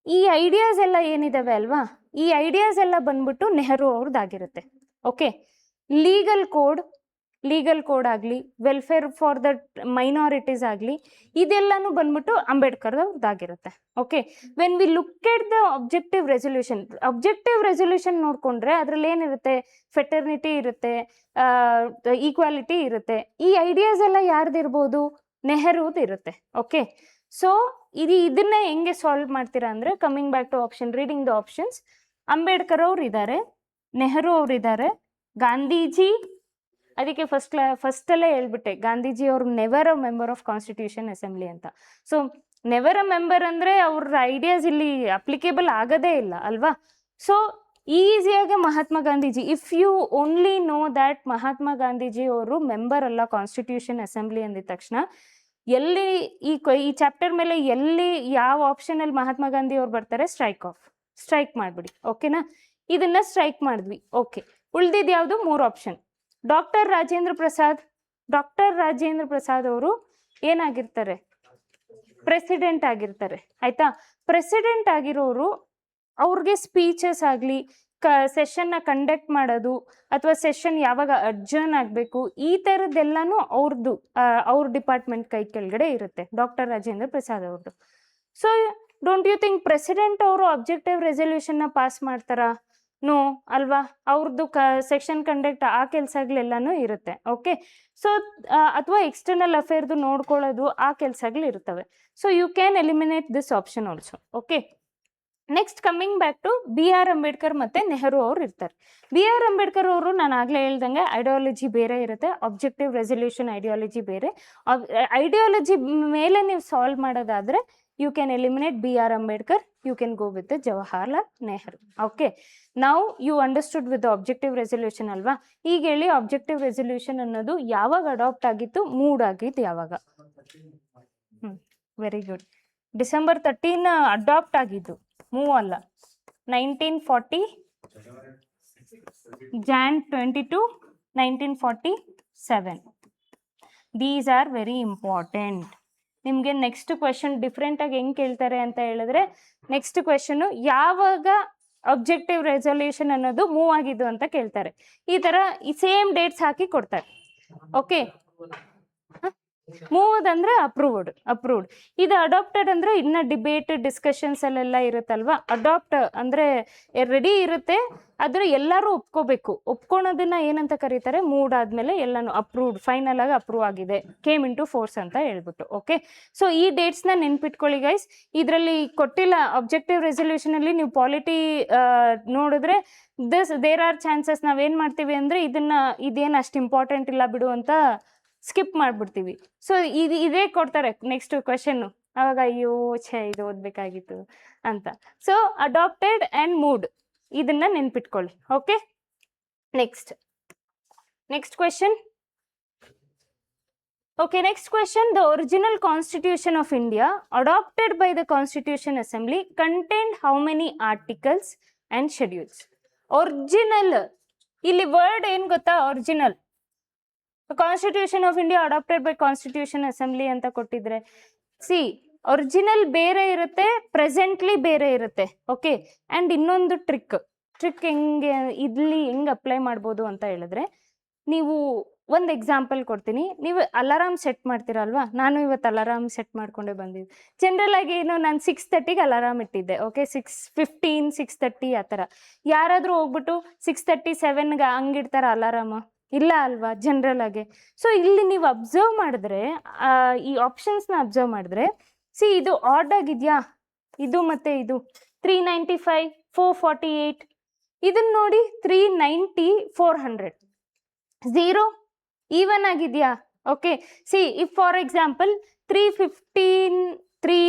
ಈ ಐಡಿಯಾಸ್ ಎಲ್ಲ ಏನಿದಾವೆ ಅಲ್ವಾ, ಈ ಐಡಿಯಾಸ್ ಎಲ್ಲ ಬಂದ್ಬಿಟ್ಟು ನೆಹರು ಅವ್ರದ್ದಾಗಿರುತ್ತೆ. ಓಕೆ, ಲೀಗಲ್ ಕೋಡ್ ಆಗಲಿ, ವೆಲ್ಫೇರ್ ಫಾರ್ ದ ಮೈನಾರಿಟೀಸ್ ಆಗಲಿ, ಇದೆಲ್ಲನೂ ಬಂದ್ಬಿಟ್ಟು ಅಂಬೇಡ್ಕರ್ ಅವ್ರದ್ದಾಗಿರುತ್ತೆ. Okay, when we look at the objective resolution ನೋಡಿಕೊಂಡ್ರೆ ಅದರಲ್ಲಿ ಏನಿರುತ್ತೆ, ಫೆಟರ್ನಿಟಿ ಇರುತ್ತೆ, ಈಕ್ವಾಲಿಟಿ ಇರುತ್ತೆ. ಈ ಐಡಿಯಾಸ್ ಎಲ್ಲ ಯಾರ್ದಿರ್ಬೋದು, ನೆಹರುದು ಇರುತ್ತೆ. ಓಕೆ, ಸೊ ಇದನ್ನ ಹೆಂಗೆ ಸಾಲ್ವ್ ಮಾಡ್ತೀರಾ ಅಂದರೆ, coming back to option, reading the options, Ambedkar ಅವ್ರು ಇದ್ದಾರೆ, ನೆಹರು ಅವ್ರು ಇದ್ದಾರೆ, ಗಾಂಧೀಜಿ, ಅದಕ್ಕೆ ಫಸ್ಟಲ್ಲೇ ಹೇಳ್ಬಿಟ್ಟೆ ಗಾಂಧೀಜಿ ಅವರು never a member of constitution assembly ಅಂತ. ಸೊ ನೆವರ್ ಅ ಮೆಂಬರ್ ಅಂದರೆ ಅವ್ರ ಐಡಿಯಾಸ್ ಇಲ್ಲಿ ಅಪ್ಲಿಕೇಬಲ್ ಆಗೋದೇ ಇಲ್ಲ ಅಲ್ವಾ. ಸೊ ಈಸಿಯಾಗಿ Mahatma Gandhiji, if you only know that Mahatma Gandhiji ಅವರು ಮೆಂಬರ್ ಅಲ್ಲ ಕಾನ್ಸ್ಟಿಟ್ಯೂಷನ್ ಅಸೆಂಬ್ಲಿ ಅಂದಿದ ತಕ್ಷಣ ಎಲ್ಲಿ ಈ ಚಾಪ್ಟರ್ ಮೇಲೆ ಎಲ್ಲಿ ಯಾವ ಆಪ್ಷನಲ್ಲಿ ಮಹಾತ್ಮ ಗಾಂಧಿ ಅವ್ರು ಬರ್ತಾರೆ, ಸ್ಟ್ರೈಕ್ ಮಾಡಿಬಿಡಿ. ಓಕೆನಾ, ಇದನ್ನ ಸ್ಟ್ರೈಕ್ ಮಾಡಿದ್ವಿ. ಓಕೆ, ಉಳ್ದಿದ್ದು ಯಾವುದು 3 ಆಪ್ಷನ್. ಡಾಕ್ಟರ್ ರಾಜೇಂದ್ರ ಪ್ರಸಾದ್ ಅವರು ಏನಾಗಿರ್ತಾರೆ, ಪ್ರೆಸಿಡೆಂಟ್ ಆಗಿರ್ತಾರೆ ಆಯ್ತಾ. ಪ್ರೆಸಿಡೆಂಟ್ ಆಗಿರೋರು ಅವ್ರಿಗೆ ಸ್ಪೀಚಸ್ ಆಗಲಿ ಸೆಷನ್ನ ಕಂಡಕ್ಟ್ ಮಾಡೋದು ಅಥವಾ ಸೆಷನ್ ಯಾವಾಗ ಅಡ್ಜರ್ನ್ ಆಗಬೇಕು ಈ ಥರದ್ದೆಲ್ಲನೂ ಅವ್ರ ಡಿಪಾರ್ಟ್ಮೆಂಟ್ ಕೈ ಕೆಳಗಡೆ ಇರುತ್ತೆ ಡಾಕ್ಟರ್ ರಾಜೇಂದ್ರ ಪ್ರಸಾದ್ ಅವ್ರದ್ದು. So don't you think president ಅವರು ಅಬ್ಜೆಕ್ಟಿವ್ ರೆಸಲ್ಯೂಷನ್ನ ಪಾಸ್ ಮಾಡ್ತಾರಾ? ನೋ ಅಲ್ವಾ, ಅವ್ರದ್ದು ಸೆಕ್ಷನ್ ಕಂಡಕ್ಟ್ ಆ ಕೆಲಸಗಳೆಲ್ಲನೂ ಇರುತ್ತೆ. ಓಕೆ, ಸೊ ಅಥವಾ ಎಕ್ಸ್ಟರ್ನಲ್ ಅಫೇರ್ದು ನೋಡ್ಕೊಳ್ಳೋದು ಆ ಕೆಲಸಗಳು ಇರ್ತವೆ. So you can eliminate this option also. Okay, next coming back to B R Ambedkar ಮತ್ತು ನೆಹರು ಅವ್ರು ಇರ್ತಾರೆ. ಬಿ ಆರ್ ಅಂಬೇಡ್ಕರ್ ಅವರು ನಾನು ಆಗಲೇ ಹೇಳ್ದಂಗೆ ಐಡಿಯಾಲಜಿ ಬೇರೆ ಇರುತ್ತೆ, ಆಬ್ಜೆಕ್ಟಿವ್ ರೆಸಲ್ಯೂಷನ್ ಐಡಿಯಾಲಜಿ ಬೇರೆ. ಐಡಿಯಾಲಜಿ ಮೇಲೆ ನೀವು ಸಾಲ್ವ್ ಮಾಡೋದಾದರೆ you can eliminate B.R. Ambedkar, you can go with the Jawaharlal Nehru. Okay, now you understood with the objective resolution alva. ಈಗ ಹೇಳಿ objective resolution ಅನ್ನೋದು ಯಾವಾಗ ಅಡಾಪ್ಟ್ ಆಗಿತ್ತು, ಮೂಡ್ ಆಗಿತ್ತು ಯಾವಾಗ? Very good. ಡಿಸೆಂಬರ್ 13 ಅಡಾಪ್ಟ್ ಆಗಿದ್ದು, ಮೂವ್ ಅಲ್ಲ. 1940 Jan 22 1947. These are very important. ನಿಮಗೆ ನೆಕ್ಸ್ಟ್ ಕ್ವೆಶನ್ ಡಿಫ್ರೆಂಟಾಗಿ ಹೆಂಗೆ ಕೇಳ್ತಾರೆ ಅಂತ ಹೇಳಿದ್ರೆ, ನೆಕ್ಸ್ಟ್ ಕ್ವೆಶನು ಯಾವಾಗ ಅಬ್ಜೆಕ್ಟಿವ್ ರೆಸಲ್ಯೂಷನ್ ಅನ್ನೋದು ಮೂವ್ ಆಗಿದ್ದು ಅಂತ ಕೇಳ್ತಾರೆ. ಈ ಥರ ಈ ಸೇಮ್ ಡೇಟ್ಸ್ ಹಾಕಿ ಕೊಡ್ತಾರೆ. ಓಕೆ, ಮೂವ್ಡ್ ಅಂದರೆ ಅಪ್ರೂವ್ಡ್. ಇದು ಅಡಾಪ್ಟೆಡ್ ಅಂದರೆ ಇನ್ನು ಡಿಬೇಟ್ ಡಿಸ್ಕಷನ್ಸ್ ಅಲ್ಲೆಲ್ಲ ಇರುತ್ತಲ್ವಾ. ಅಡಾಪ್ಟ್ ಅಂದರೆ ರೆಡಿ ಇರುತ್ತೆ, ಆದರೆ ಎಲ್ಲರೂ ಒಪ್ಕೊಳೋದನ್ನ ಏನಂತ ಕರೀತಾರೆ, ಮೂಡ್ ಆದಮೇಲೆ ಎಲ್ಲನೂ ಅಪ್ರೂವ್ಡ್, ಫೈನಲ್ ಆಗಿ ಅಪ್ರೂವ್ ಆಗಿದೆ, ಕೇಮ್ ಇನ್ ಟು ಫೋರ್ಸ್ ಅಂತ ಹೇಳ್ಬಿಟ್ಟು. ಓಕೆ, ಸೊ ಈ ಡೇಟ್ಸ್ನ ನೆನ್ಪಿಟ್ಕೊಳ್ಳಿ ಗೈಸ್. ಇದರಲ್ಲಿ ಕೊಟ್ಟಿಲ್ಲ ಅಬ್ಜೆಕ್ಟಿವ್ ರೆಸಲ್ಯೂಷನಲ್ಲಿ ನೀವು ಪಾಲಿಟಿ ನೋಡಿದ್ರೆ ದೇರ್ ಆರ್ ಚಾನ್ಸಸ್ ನಾವೇನು ಮಾಡ್ತೀವಿ ಅಂದರೆ ಇದೇನು ಅಷ್ಟು ಇಂಪಾರ್ಟೆಂಟ್ ಇಲ್ಲ ಬಿಡು ಅಂತ ಸ್ಕಿಪ್ ಮಾಡಿಬಿಡ್ತೀವಿ. ಸೊ ಇದೇ ಕೊಡ್ತಾರೆ ನೆಕ್ಸ್ಟ್ ಕ್ವೆಶನ್ನು, ಆವಾಗ ಅಯ್ಯೋ ಇದು ಓದಬೇಕಾಗಿತ್ತು ಅಂತ. ಸೊ ಅಡಾಪ್ಟೆಡ್ ಆ್ಯಂಡ್ ಮೂಡ್ ಇದನ್ನ ನೆನ್ಪಿಟ್ಕೊಳ್ಳಿ. Okay, next question. Okay, next question. The original constitution of India adopted by the constitution assembly contained how many articles and schedules? Original, ಇಲ್ಲಿ word ಏನು ಗೊತ್ತಾ, original. Constitution of India adopted by constitution assembly ಅಂತ ಕೊಟ್ಟಿದ್ರೆ, original ಬೇರೆ ಇರುತ್ತೆ, presently ಬೇರೆ ಇರುತ್ತೆ. Okay, and ಇನ್ನೊಂದು ಟ್ರಿಕ್ ಇಲ್ಲಿ ಹೆಂಗೆ ಅಪ್ಲೈ ಮಾಡ್ಬೋದು ಅಂತ ಹೇಳಿದ್ರೆ, ನೀವು ಒಂದು ಎಕ್ಸಾಂಪಲ್ ಕೊಡ್ತೀನಿ. ನೀವು ಅಲಾರಾಮ್ ಸೆಟ್ ಮಾಡ್ತೀರಲ್ವಾ, ನಾನು ಇವತ್ತು ಅಲಾರಾಮ್ ಸೆಟ್ ಮಾಡ್ಕೊಂಡೆ ಬಂದಿದ್ದೆ. ಜನರಲ್ ಆಗಿ ನಾನು 6:30ಗೆ ಅಲಾರಾಮ್ ಇಟ್ಟಿದ್ದೆ. ಓಕೆ, 6:15 6:30 ಆ ಥರ. ಯಾರಾದರೂ ಹೋಗ್ಬಿಟ್ಟು 6:30 7ಗೆ ಹಂಗಿಡ್ತಾರ ಅಲಾರಾಮ? ಇಲ್ಲ ಅಲ್ವಾ, ಜನರಲ್ ಆಗಿ. ಸೊ ಇಲ್ಲಿ ನೀವು ಅಬ್ಸರ್ವ್ ಮಾಡಿದ್ರೆ, ಈ ಆಪ್ಷನ್ಸ್ನ ಅಬ್ಸರ್ವ್ ಮಾಡಿದ್ರೆ, ಇದು ಆಡ್ ಆಗಿದೆಯಾ, ಇದು ಮತ್ತೆ ಇದು 395 448. ಇದನ್ನ ನೋಡಿ 390 400. 0 ಈವನ್ ಆಗಿದೆಯಾ? ಓಕೆ, ಇಫ್ ಫಾರ್ ಎಕ್ಸಾಂಪಲ್ 315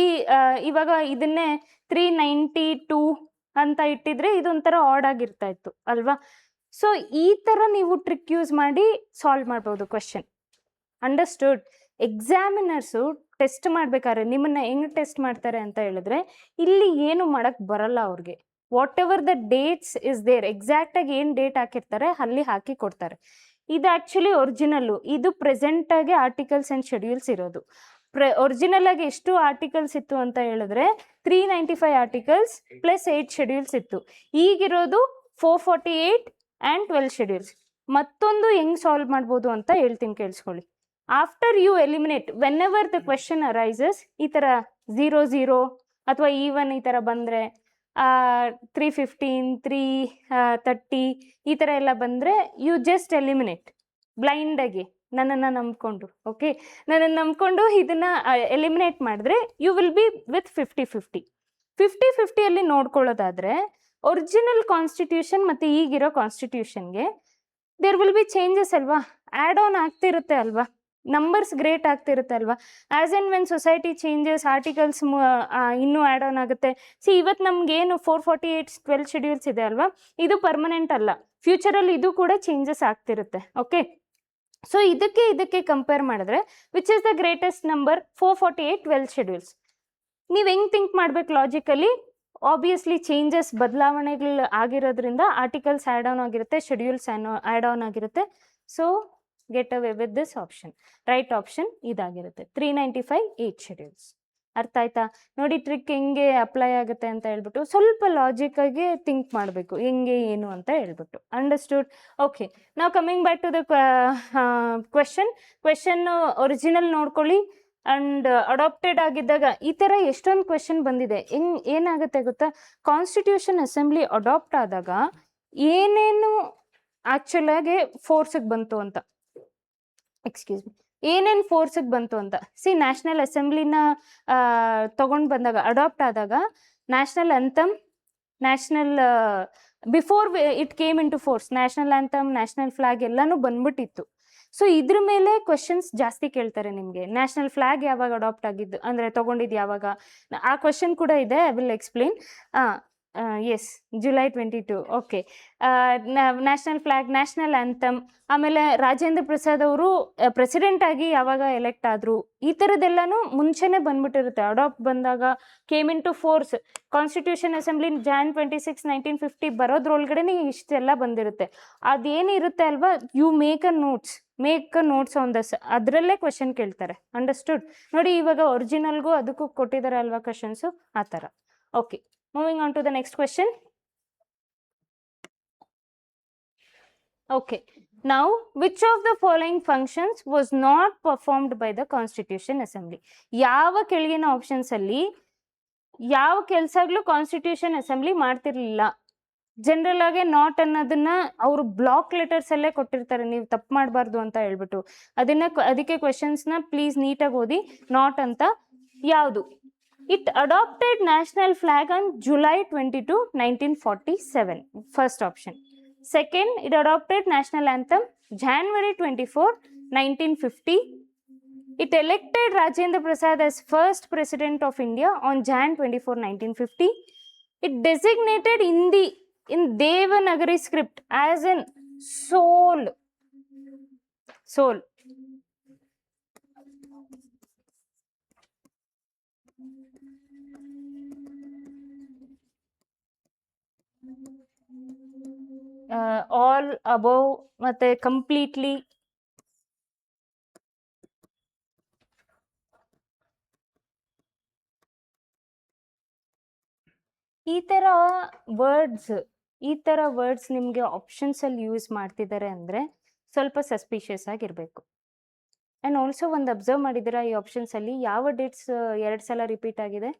ಇವಾಗ ಇದನ್ನೇ 392 ಅಂತ ಇಟ್ಟಿದ್ರೆ ಇದೊಂಥರ ಆಡ್ ಆಗಿರ್ತಾ ಇತ್ತು ಅಲ್ವಾ. ಸೊ ಈ ಥರ ನೀವು ಟ್ರಿಕ್ ಯೂಸ್ ಮಾಡಿ ಸಾಲ್ವ್ ಮಾಡ್ಬೋದು ಕ್ವೆಶನ್. ಅಂಡರ್ಸ್ಟುಡ್? ಎಕ್ಸಾಮಿನರ್ಸು ಟೆಸ್ಟ್ ಮಾಡ್ಬೇಕಾದ್ರೆ ನಿಮ್ಮನ್ನ ಹೆಂಗೆ ಟೆಸ್ಟ್ ಮಾಡ್ತಾರೆ ಅಂತ ಹೇಳಿದ್ರೆ, ಇಲ್ಲಿ ಏನು ಮಾಡಕ್ ಬರಲ್ಲ ಅವ್ರಿಗೆ. Whatever the dates is there, ಎಕ್ಸಾಕ್ಟಾಗಿ ಏನು ಡೇಟ್ ಹಾಕಿರ್ತಾರೆ ಅಲ್ಲಿ ಹಾಕಿ ಕೊಡ್ತಾರೆ. ಇದು ಆ್ಯಕ್ಚುಲಿ ಒರಿಜಿನಲ್ಲು, ಇದು ಪ್ರೆಸೆಂಟಾಗಿ ಆರ್ಟಿಕಲ್ಸ್ ಆ್ಯಂಡ್ ಶೆಡ್ಯೂಲ್ಸ್ ಇರೋದು. ಒರಿಜಿನಲ್ ಆಗಿ ಎಷ್ಟು ಆರ್ಟಿಕಲ್ಸ್ ಇತ್ತು ಅಂತ ಹೇಳಿದ್ರೆ 395 ಆರ್ಟಿಕಲ್ಸ್ ಪ್ಲಸ್ 8 ಶೆಡ್ಯೂಲ್ಸ್ ಇತ್ತು. ಈಗಿರೋದು 448 ಆ್ಯಂಡ್ 12 ಶೆಡ್ಯೂಲ್ಸ್. ಮತ್ತೊಂದು ಹೆಂಗೆ ಸಾಲ್ವ್ ಮಾಡ್ಬೋದು ಅಂತ ಹೇಳ್ತೀನಿ, ಕೇಳಿಸ್ಕೊಳ್ಳಿ. After you eliminate, whenever the question arises, ಈ ಥರ 0 ಅಥವಾ ಈವನ್ ಈ ಥರ ಬಂದರೆ 315 330 ಈ ಥರ ಎಲ್ಲ ಬಂದರೆ ಯು ಜಸ್ಟ್ ಎಲಿಮಿನೇಟ್ ಬ್ಲೈಂಡಾಗಿ, ನನ್ನನ್ನು ನಂಬ್ಕೊಂಡು. ಓಕೆ, ನನ್ನನ್ನು ನಂಬ್ಕೊಂಡು ಇದನ್ನು ಎಲಿಮಿನೇಟ್ ಮಾಡಿದ್ರೆ ಯು ವಿಲ್ ಬಿ ವಿತ್ 50-50. 50-50 ನೋಡ್ಕೊಳ್ಳೋದಾದರೆ ಒರಿಜಿನಲ್ ಕಾನ್ಸ್ಟಿಟ್ಯೂಷನ್ ಮತ್ತು ಈಗಿರೋ ಕಾನ್ಸ್ಟಿಟ್ಯೂಷನ್ಗೆ ದೇರ್ ವಿಲ್ ಬಿ ಚೇಂಜಸ್ ಅಲ್ವಾ, ಆ್ಯಡ್ ಆನ್ ಆಗ್ತಿರುತ್ತೆ ಅಲ್ವಾ, ನಂಬರ್ಸ್ ಗ್ರೇಟ್ ಆಗ್ತಿರುತ್ತೆ ಅಲ್ವಾ. As and when society changes, articles ಇನ್ನೂ ಆ್ಯಡ್ ಆನ್ ಆಗುತ್ತೆ. ಇವತ್ತು ನಮಗೇನು 448 12 ಶೆಡ್ಯೂಲ್ಸ್ ಇದೆ ಅಲ್ವಾ, ಇದು ಪರ್ಮನೆಂಟ್ ಅಲ್ಲ, ಫ್ಯೂಚರಲ್ಲಿ ಇದು ಕೂಡ ಚೇಂಜಸ್ ಆಗ್ತಿರುತ್ತೆ. ಓಕೆ, ಸೊ ಇದಕ್ಕೆ ಕಂಪೇರ್ ಮಾಡಿದ್ರೆ which is the greatest number? 448 12 schedules. ನೀವು ಹೆಂಗೆ ಥಿಂಕ್ ಮಾಡ್ಬೇಕು ಲಾಜಿಕಲಿ, ಆಬ್ವಿಯಸ್ಲಿ ಚೇಂಜಸ್ ಬದಲಾವಣೆಗಳು ಆಗಿರೋದ್ರಿಂದ ಆರ್ಟಿಕಲ್ಸ್ ಆ್ಯಡ್ ಆನ್ ಆಗಿರುತ್ತೆ, ಶೆಡ್ಯೂಲ್ಸ್ ಆ್ಯಡ್ ಆನ್ ಆಗಿರುತ್ತೆ. So get away with this option. Right option ಇದಾಗಿರುತ್ತೆ. 395 8 ಶೆಡ್ಯೂಲ್ಸ್. ಅರ್ಥ ಆಯ್ತಾ? ನೋಡಿ ಟ್ರಿಕ್ ಹೆಂಗೆ ಅಪ್ಲೈ ಆಗುತ್ತೆ ಅಂತ ಹೇಳ್ಬಿಟ್ಟು ಸ್ವಲ್ಪ ಲಾಜಿಕ್ಕಾಗಿ ಥಿಂಕ್ ಮಾಡಬೇಕು, ಹೆಂಗೆ ಏನು ಅಂತ ಹೇಳ್ಬಿಟ್ಟು. ಅಂಡರ್ಸ್ಟುಡ್? ಓಕೆ, ನಾವು coming back to the question original ನೋಡ್ಕೊಳ್ಳಿ. ಅಂಡ್ ಅಡಾಪ್ಟೆಡ್ ಆಗಿದ್ದಾಗ ಈ ಥರ ಎಷ್ಟೊಂದು ಕ್ವೆಶನ್ ಬಂದಿದೆ. ಏನಾಗುತ್ತೆ ಗೊತ್ತಾ, ಕಾನ್ಸ್ಟಿಟ್ಯೂಷನ್ ಅಸೆಂಬ್ಲಿ ಅಡಾಪ್ಟ್ ಆದಾಗ ಏನೇನು ಆ್ಯಕ್ಚುಲಾಗಿ ಫೋರ್ಸಿಗೆ ಬಂತು ಅಂತ, ಎಕ್ಸ್ಕ್ಯೂಸ್ ಮಿ, ಏನೇನು ಫೋರ್ಸಿಗೆ ಬಂತು ಅಂತ. ನ್ಯಾಷನಲ್ ಅಸೆಂಬ್ಲಿನ ತಗೊಂಡು ಬಂದಾಗ, ಅಡಾಪ್ಟ್ ಆದಾಗ national anthem, national before it came into force, national anthem, national flag ಎಲ್ಲನೂ ಬಂದ್ಬಿಟ್ಟಿತ್ತು. ಸೊ ಇದ್ರ ಮೇಲೆ ಕ್ವೆಶನ್ಸ್ ಜಾಸ್ತಿ ಕೇಳ್ತಾರೆ ನಿಮಗೆ. ನ್ಯಾಷನಲ್ ಫ್ಲಾಗ್ ಯಾವಾಗ ಅಡಾಪ್ಟ್ ಆಗಿದ್ದು ಅಂದರೆ ತೊಗೊಂಡಿದ್ದು ಯಾವಾಗ, ಆ ಕ್ವೆಶನ್ ಕೂಡ ಇದೆ. I will explain. Yes, July 22. Okay, national flag, national anthem, ಆಮೇಲೆ ರಾಜೇಂದ್ರ ಪ್ರಸಾದ್ ಅವರು ಪ್ರೆಸಿಡೆಂಟ್ ಆಗಿ ಯಾವಾಗ ಎಲೆಕ್ಟ್ ಆದರು, ಈ ಥರದ್ದೆಲ್ಲನೂ ಮುಂಚೆನೇ ಬಂದ್ಬಿಟ್ಟಿರುತ್ತೆ. ಅಡಾಪ್ಟ್ ಬಂದಾಗ came into force, constitution assembly Jan 26, 1950 ಬರೋದ್ರೊಳಗಡೆ ಇಷ್ಟೆಲ್ಲ ಬಂದಿರುತ್ತೆ. ಅದೇನಿರುತ್ತೆ ಅಲ್ವಾ, you make a notes on this, ಅದರಲ್ಲೇ ಕ್ವೆಶನ್ ಕೇಳ್ತಾರೆ. ಅಂಡರ್ಸ್ಟುಡ್? ನೋಡಿ ಇವಾಗ ಒರಿಜಿನಲ್ಗೂ ಅದಕ್ಕೂ ಕೊಟ್ಟಿದ್ದಾರೆ ಅಲ್ವಾ ಕ್ವೆಶನ್ಸು, ಆ ಥರ. Okay, moving on to the next question. Okay, now which of the following functions was not performed by the Constitution Assembly? ಯಾವ ಕೆಳಗಿನ ಆಪ್ಷನ್ಸ್ ಅಲ್ಲಿ ಯಾವ ಕೆಲಸಗಳು ಕಾನ್ಸ್ಟಿಟ್ಯೂಷನ್ ಅಸೆಂಬ್ಲಿ ಮಾಡ್ತಿರ್ಲಿಲ್ಲ? ಜನರಲ್ ಆಗಿ ನಾಟ್ ಅನ್ನೋದನ್ನ ಅವರು ಬ್ಲಾಕ್ ಲೆಟರ್ಸ್ ಅಲ್ಲೇ ಕೊಟ್ಟಿರ್ತಾರೆ, ನೀವು ತಪ್ಪು ಮಾಡಬಾರ್ದು ಅಂತ ಹೇಳ್ಬಿಟ್ಟು. ಅದಕ್ಕೆ ಕ್ವೆಶನ್ಸ್ನ ಪ್ಲೀಸ್ ನೀಟಾಗಿ ಓದಿ. ನಾಟ್ ಅಂತ ಯಾವುದು? It adopted national flag on July 22, 1947. First option. Second, it adopted national anthem January 24, 1950. It elected Rajendra Prasad as first president of India on Jan 24, 1950. It designated Hindi in Devanagari script as in soul. All above ಮತ್ತೆ completely, ಈ ಥರ words ನಿಮಗೆ ಆಪ್ಷನ್ಸಲ್ಲಿ use ಮಾಡ್ತಿದ್ದಾರೆ ಅಂದರೆ ಸ್ವಲ್ಪ suspicious ಆಗಿರಬೇಕು. And also ಒಂದು observe ಮಾಡಿದ್ದೀರಾ, ಈ ಆಪ್ಷನ್ಸಲ್ಲಿ ಯಾವ ಡೇಟ್ಸ್ 2 ಸಲ ರಿಪೀಟ್ ಆಗಿದೆ?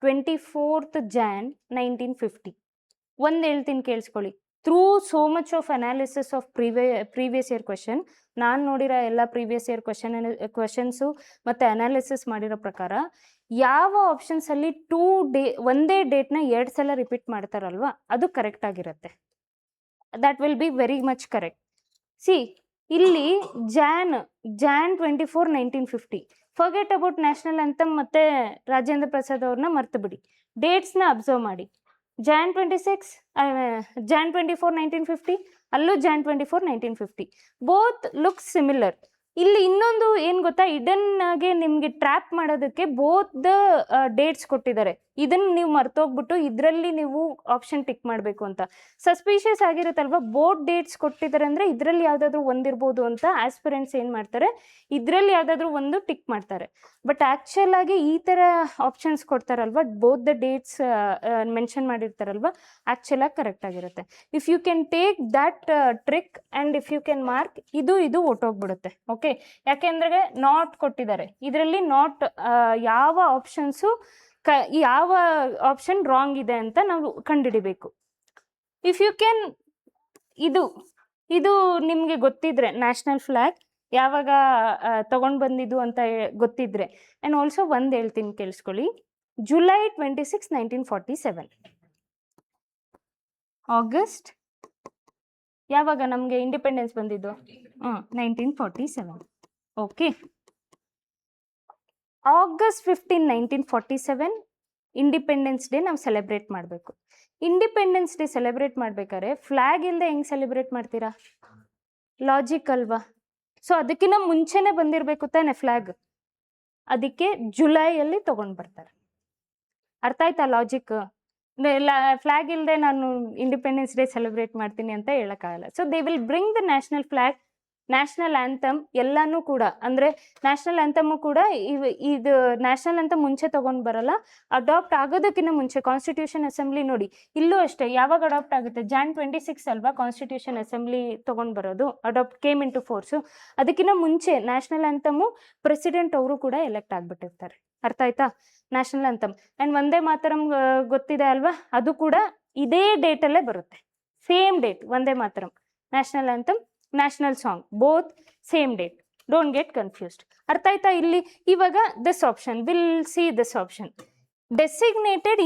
24th Jan 1950. ಒಂದು ಹೇಳ್ತೀನಿ ಕೇಳಿಸ್ಕೊಳ್ಳಿ. Through so much of analysis of previous year question, ನಾನು ನೋಡಿರೋ ಎಲ್ಲ ಪ್ರೀವಿಯಸ್ ಇಯರ್ ಕ್ವೆಶನ್ಸು ಮತ್ತು ಅನಾಲಿಸಿಸ್ ಮಾಡಿರೋ ಪ್ರಕಾರ ಯಾವ ಆಪ್ಷನ್ಸಲ್ಲಿ ಒಂದೇ ಡೇಟ್ನ 2 ಸಲ ರಿಪೀಟ್ ಮಾಡ್ತಾರಲ್ವ, ಅದು ಕರೆಕ್ಟ್ ಆಗಿರುತ್ತೆ. That will be very much correct. ಇಲ್ಲಿ Jan 24, 1950. Forget about national anthem ಮತ್ತು ರಾಜೇಂದ್ರ ಪ್ರಸಾದ್ ಅವ್ರನ್ನ ಮರ್ತು ಬಿಡಿ. ಡೇಟ್ಸ್ನ ಅಬ್ಸರ್ವ್ ಮಾಡಿ. Jan 24, 1950, ಅಲ್ಲೂ Jan 24, 1950. Both look similar. ಇಲ್ಲಿ ಇನ್ನೊಂದು ಏನು ಗೊತ್ತಾ, ಇದನ್ನಾಗೆ ನಿಮಗೆ ಟ್ರ್ಯಾಪ್ ಮಾಡೋದಕ್ಕೆ ಬೋತ್ ದ ಡೇಟ್ಸ್ ಕೊಟ್ಟಿದ್ದಾರೆ. ಇದನ್ನು ನೀವು ಮರ್ತೋಗ್ಬಿಟ್ಟು ಇದರಲ್ಲಿ ನೀವು ಆಪ್ಷನ್ ಟಿಕ್ ಮಾಡಬೇಕು ಅಂತ. ಸಸ್ಪಿಷಿಯಸ್ ಆಗಿರುತ್ತಲ್ವ, ಬೋತ್ ಡೇಟ್ಸ್ ಕೊಟ್ಟಿದ್ದಾರೆ ಅಂದರೆ ಇದರಲ್ಲಿ ಯಾವುದಾದ್ರೂ ಒಂದಿರ್ಬೋದು ಅಂತ ಆಸ್ಪಿರೆಂಟ್ಸ್ ಏನು ಮಾಡ್ತಾರೆ, ಇದರಲ್ಲಿ ಯಾವುದಾದ್ರೂ ಒಂದು ಟಿಕ್ ಮಾಡ್ತಾರೆ. ಬಟ್ ಆ್ಯಕ್ಚುಲ್ ಆಗಿ ಈ ಥರ ಆಪ್ಷನ್ಸ್ ಕೊಡ್ತಾರಲ್ವ, ಬೋತ್ ದ ಡೇಟ್ಸ್ ಮೆನ್ಷನ್ ಮಾಡಿರ್ತಾರಲ್ವ, ಆ್ಯಕ್ಚುಲಾಗಿ ಕರೆಕ್ಟ್ ಆಗಿರುತ್ತೆ. If you can take that trick and if you can mark, ಇದು ಹೊಟ್ಟೋಗ್ಬಿಡುತ್ತೆ. ಓಕೆ, ಯಾಕೆಂದ್ರೆ ನಾಟ್ ಕೊಟ್ಟಿದ್ದಾರೆ, ಇದರಲ್ಲಿ ನಾಟ್ ಯಾವ ಆಪ್ಷನ್ಸು ಯಾವ ಆಪ್ಷನ್ ರಾಂಗ್ ಇದೆ ಅಂತ ನಾವು ಕಂಡುಹಿಡಿಬೇಕು. ಇಫ್ ಯು ಕ್ಯಾನ್ ಇದು ನಿಮಗೆ ಗೊತ್ತಿದ್ರೆ, ನ್ಯಾಷನಲ್ ಫ್ಲಾಗ್ ಯಾವಾಗ ತಗೊಂಡು ಬಂದಿದ್ದು ಅಂತ ಗೊತ್ತಿದ್ರೆ. ಆ್ಯಂಡ್ ಆಲ್ಸೋ ಒಂದು ಹೇಳ್ತೀನಿ ಕೇಳಿಸ್ಕೊಳ್ಳಿ. July 26, 1947. ಆಗಸ್ಟ್ ಯಾವಾಗ ನಮಗೆ ಇಂಡಿಪೆಂಡೆನ್ಸ್ ಬಂದಿದ್ದು? 1947. ಓಕೆ, August 15, 1947 ಇಂಡಿಪೆಂಡೆನ್ಸ್ ಡೇ ನಾವು ಸೆಲೆಬ್ರೇಟ್ ಮಾಡಬೇಕು. ಇಂಡಿಪೆಂಡೆನ್ಸ್ ಡೇ ಸೆಲೆಬ್ರೇಟ್ ಮಾಡ್ಬೇಕಾದ್ರೆ ಫ್ಲ್ಯಾಗ್ ಇಲ್ಲದೆ ಹೆಂಗೆ ಸೆಲೆಬ್ರೇಟ್ ಮಾಡ್ತೀರಾ? ಲಾಜಿಕ್ ಅಲ್ವಾ? ಸೊ ಅದಕ್ಕಿಂತ ಮುಂಚೆನೇ ಬಂದಿರಬೇಕು ತಾನೆ ಫ್ಲ್ಯಾಗ್, ಅದಕ್ಕೆ ಜುಲೈಯಲ್ಲಿ ತೊಗೊಂಡು ಬರ್ತಾರೆ. ಅರ್ಥ ಆಯ್ತಾ ಲಾಜಿಕ್? ಫ್ಲಾಗ್ ಇಲ್ಲದೆ ನಾನು ಇಂಡಿಪೆಂಡೆನ್ಸ್ ಡೇ ಸೆಲೆಬ್ರೇಟ್ ಮಾಡ್ತೀನಿ ಅಂತ ಹೇಳಕ್ಕಾಗಲ್ಲ. So they will bring the national flag, national anthem ಎಲ್ಲಾನು ಕೂಡ, ಅಂದ್ರೆ ನ್ಯಾಷನಲ್ ಆಂಥಮ್ ಕೂಡ ಇದು ನ್ಯಾಷನಲ್ ಅಂತ ಮುಂಚೆ ತಗೊಂಡ್ ಬರಲ್ಲ, ಅಡಾಪ್ಟ್ ಆಗೋದಕ್ಕಿಂತ ಮುಂಚೆ ಕಾನ್ಸ್ಟಿಟ್ಯೂಷನ್ ಅಸೆಂಬ್ಲಿ ನೋಡಿ ಇಲ್ಲೂ ಅಷ್ಟೇ, ಯಾವಾಗ ಅಡಾಪ್ಟ್ ಆಗುತ್ತೆ, Jan 26 ಅಲ್ವಾ ಕಾನ್ಸ್ಟಿಟ್ಯೂಷನ್ ಅಸೆಂಬ್ಲಿ ತಗೊಂಡ್ ಬರೋದು, adopt came into force. ಅದಕ್ಕಿಂತ ಮುಂಚೆ ನ್ಯಾಷನಲ್ ಆಂಥಮು ಪ್ರೆಸಿಡೆಂಟ್ ಅವರು ಕೂಡ ಎಲೆಕ್ಟ್ ಆಗ್ಬಿಟ್ಟಿರ್ತಾರೆ. ಅರ್ಥ ಆಯ್ತಾ? National anthem and Vande Mataram ಗೊತ್ತಿದೆ ಅಲ್ವಾ, ಅದು ಕೂಡ ಇದೇ ಡೇಟಲ್ಲೇ ಬರುತ್ತೆ, same date. Vande Mataram, national anthem, national song, both same date, don't get confused. ಅರ್ಥ ಆಯ್ತಾ? ಇಲ್ಲಿ ಇವಾಗ this option, will see this option, designated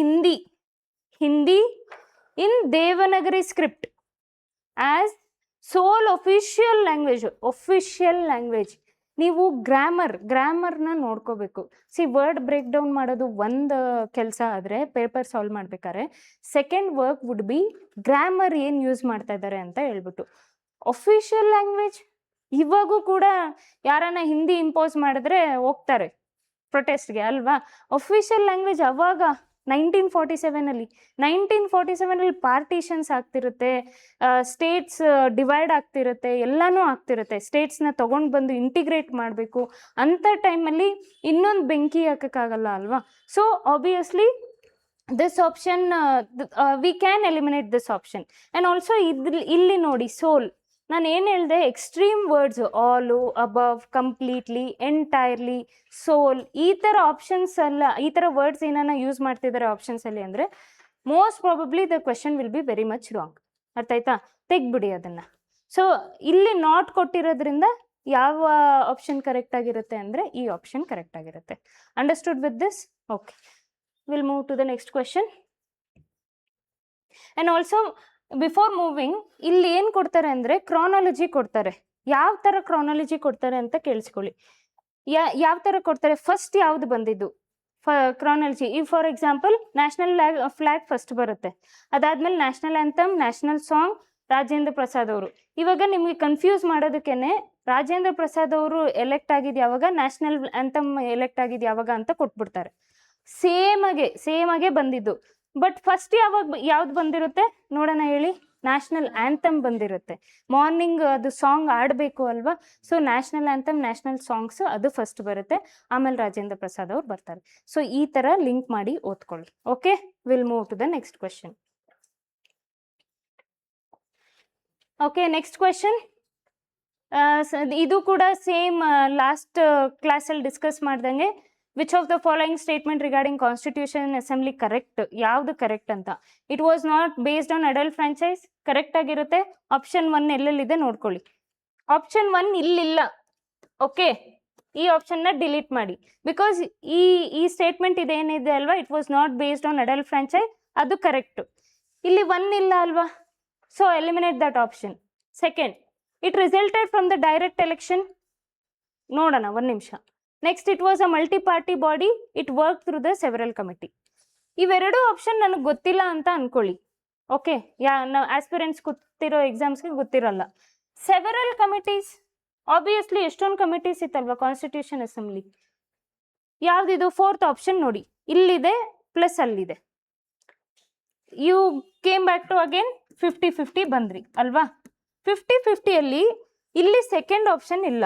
Hindi in Devanagari script as sole official language. ನೀವು ಗ್ರಾಮರ್ನ ನೋಡ್ಕೋಬೇಕು. ವರ್ಡ್ ಬ್ರೇಕ್ ಡೌನ್ ಮಾಡೋದು ಒಂದು ಕೆಲಸ ಆದರೆ ಪೇಪರ್ ಸಾಲ್ವ್ ಮಾಡ್ಬೇಕಾದ್ರೆ second work would be grammar ಏನು ಯೂಸ್ ಮಾಡ್ತಾ ಇದ್ದಾರೆ ಅಂತ ಹೇಳ್ಬಿಟ್ಟು. ಒಫಿಷಿಯಲ್ ಲ್ಯಾಂಗ್ವೇಜ್ ಇವಾಗೂ ಕೂಡ ಯಾರನ್ನ ಹಿಂದಿ ಇಂಪೋಸ್ ಮಾಡಿದ್ರೆ ಹೋಗ್ತಾರೆ ಪ್ರೊಟೆಸ್ಟ್ಗೆ ಅಲ್ವಾ. ಒಫಿಷಿಯಲ್ ಲ್ಯಾಂಗ್ವೇಜ್ ಅವಾಗ 1947 ಪಾರ್ಟಿಷನ್ಸ್ ಆಗ್ತಿರುತ್ತೆ, ಸ್ಟೇಟ್ಸ್ ಡಿವೈಡ್ ಆಗ್ತಿರುತ್ತೆ, ಎಲ್ಲನೂ ಆಗ್ತಿರುತ್ತೆ. ಸ್ಟೇಟ್ಸ್ನ ತೊಗೊಂಡು ಬಂದು ಇಂಟಿಗ್ರೇಟ್ ಮಾಡಬೇಕು ಅಂಥ ಟೈಮಲ್ಲಿ ಇನ್ನೊಂದು ಬೆಂಕಿ ಹಾಕೋಕ್ಕಾಗಲ್ಲ ಅಲ್ವಾ. So obviously this option we can eliminate this option. And also ಇಲ್ಲಿ ನೋಡಿ ಸೋಲ್, ನಾನು ಏನು ಹೇಳಿದೆ, ಎಕ್ಸ್ಟ್ರೀಮ್ ವರ್ಡ್ಸ್, ಆಲು, ಅಬವ್, ಕಂಪ್ಲೀಟ್ಲಿ, ಎಂಟೈರ್ಲಿ, ಸೋಲ್, ಈ ಥರ ಆಪ್ಷನ್ಸ್ ಅಲ್ಲ, ಈ ಥರ ವರ್ಡ್ಸ್ ಏನನ್ನ ಯೂಸ್ ಮಾಡ್ತಿದ್ದಾರೆ ಆಪ್ಷನ್ಸಲ್ಲಿ ಅಂದರೆ most probably the question will be very much wrong. ಅರ್ಥ ಆಯ್ತಾ? ತೆಗ್ಬಿಡಿ ಅದನ್ನು. ಸೊ ಇಲ್ಲಿ ನಾಟ್ ಕೊಟ್ಟಿರೋದ್ರಿಂದ ಯಾವ ಆಪ್ಷನ್ ಕರೆಕ್ಟ್ ಆಗಿರುತ್ತೆ ಅಂದರೆ ಈ ಆಪ್ಷನ್ ಕರೆಕ್ಟ್ ಆಗಿರುತ್ತೆ. Understood with this? Okay, will move to the next question. And also before moving, ಇಲ್ಲಿ ಏನು ಕೊಡ್ತಾರೆ ಅಂದರೆ ಕ್ರಾನಾಲಜಿ ಕೊಡ್ತಾರೆ. ಯಾವ ಥರ ಕ್ರಾನಾಲಜಿ ಕೊಡ್ತಾರೆ ಅಂತ ಕೇಳಿಸ್ಕೊಳ್ಳಿ. ಯಾವ ಥರ ಕೊಡ್ತಾರೆ, ಫಸ್ಟ್ ಯಾವುದು ಬಂದಿದ್ದು ಕ್ರಾನಾಲಜಿ. ಈ for example national flag first ಬರುತ್ತೆ, ಅದಾದ್ಮೇಲೆ national anthem, national song, Rajendra Prasad ಅವರು. ಇವಾಗ ನಿಮಗೆ ಕನ್ಫ್ಯೂಸ್ ಮಾಡೋದಕ್ಕೇನೆ ರಾಜೇಂದ್ರ ಪ್ರಸಾದ್ ಅವರು ಎಲೆಕ್ಟ್ ಆಗಿದ್ದು ಯಾವಾಗ, ನ್ಯಾಷನಲ್ ಆಂಥಮ್ ಎಲೆಕ್ಟ್ ಆಗಿದ್ದು ಯಾವಾಗ ಅಂತ ಕೊಟ್ಬಿಡ್ತಾರೆ. ಸೇಮ್ ಆಗೇ ಬಂದಿದ್ದು. ಬಟ್ ಫಸ್ಟ್ ಯಾವ್ದು ಬಂದಿರುತ್ತೆ ನೋಡೋಣ ಹೇಳಿ. ನ್ಯಾಷನಲ್ ಆಂಥಮ್ ಬಂದಿರುತ್ತೆ. ಮಾರ್ನಿಂಗ್ ಅದು ಸಾಂಗ್ ಆಡಬೇಕು ಅಲ್ವಾ, so national anthem, national songs ಅದು ಫಸ್ಟ್ ಬರುತ್ತೆ, ಆಮೇಲೆ ರಾಜೇಂದ್ರ ಪ್ರಸಾದ್ ಅವ್ರು ಬರ್ತಾರೆ. ಸೊ ಈ ಥರ ಲಿಂಕ್ ಮಾಡಿ ಓದ್ಕೊಳ್ಳಿ. Okay, will move to the next question. Okay, next question. ಇದು ಕೂಡ ಸೇಮ್ ಲಾಸ್ಟ್ ಕ್ಲಾಸಲ್ಲಿ ಡಿಸ್ಕಸ್ ಮಾಡ್ದಂಗೆ, which of the following statement regarding constitution assembly correct, ಯಾವುದು ಕರೆಕ್ಟ್ ಅಂತ. It was not based on adult franchise, correct ಆಗಿರುತ್ತೆ. Option 1 ಎಲ್ಲೆಲ್ಲಿದೆ ನೋಡ್ಕೊಳ್ಳಿ. Option 1 ಇಲ್ಲಿಲ್ಲ. ಓಕೆ, ಈ ಆಪ್ಷನ್ನ ಡಿಲೀಟ್ ಮಾಡಿ, ಬಿಕಾಸ್ ಈ ಸ್ಟೇಟ್ಮೆಂಟ್ ಇದೇನಿದೆ ಅಲ್ವಾ, it was not based on adult franchise, ಅದು ಕರೆಕ್ಟ್. ಇಲ್ಲಿ 1 ಇಲ್ಲ ಅಲ್ವಾ, so eliminate that option. Second, it resulted from the direct election, ನೋಡೋಣ ಒಂದು ನಿಮಿಷ. Next, it was a multi party body, it work through the several committee. ಇವೆರಡು option ನನಗೆ ಗೊತ್ತಿಲ್ಲ ಅಂತ ಅನ್ಕೊಳ್ಳಿ. ಓಕೆ, ನಾವು ಆಸ್ಪಿರೆಂಟ್ಸ್ ಗೊತ್ತಿರೋ ಎಕ್ಸಾಮ್ಸ್ಗೆ ಗೊತ್ತಿರಲ್ಲ. ಸೆವೆರಲ್ ಕಮಿಟೀಸ್, ಆಬ್ವಿಯಸ್ಲಿ ಎಷ್ಟೊಂದು ಕಮಿಟೀಸ್ ಇತ್ತಲ್ವಾ ಕಾನ್ಸ್ಟಿಟ್ಯೂಷನ್ ಅಸೆಂಬ್ಲಿ. ಯಾವುದಿದು? 4th ಆಪ್ಷನ್ ನೋಡಿ, ಇಲ್ಲಿದೆ ಪ್ಲಸ್ ಅಲ್ಲಿದೆ. You came back to again 50-50 ಬಂದ್ರಿ ಅಲ್ವಾ. 50-50 ಇಲ್ಲಿ ಸೆಕೆಂಡ್ ಆಪ್ಷನ್ ಇಲ್ಲ.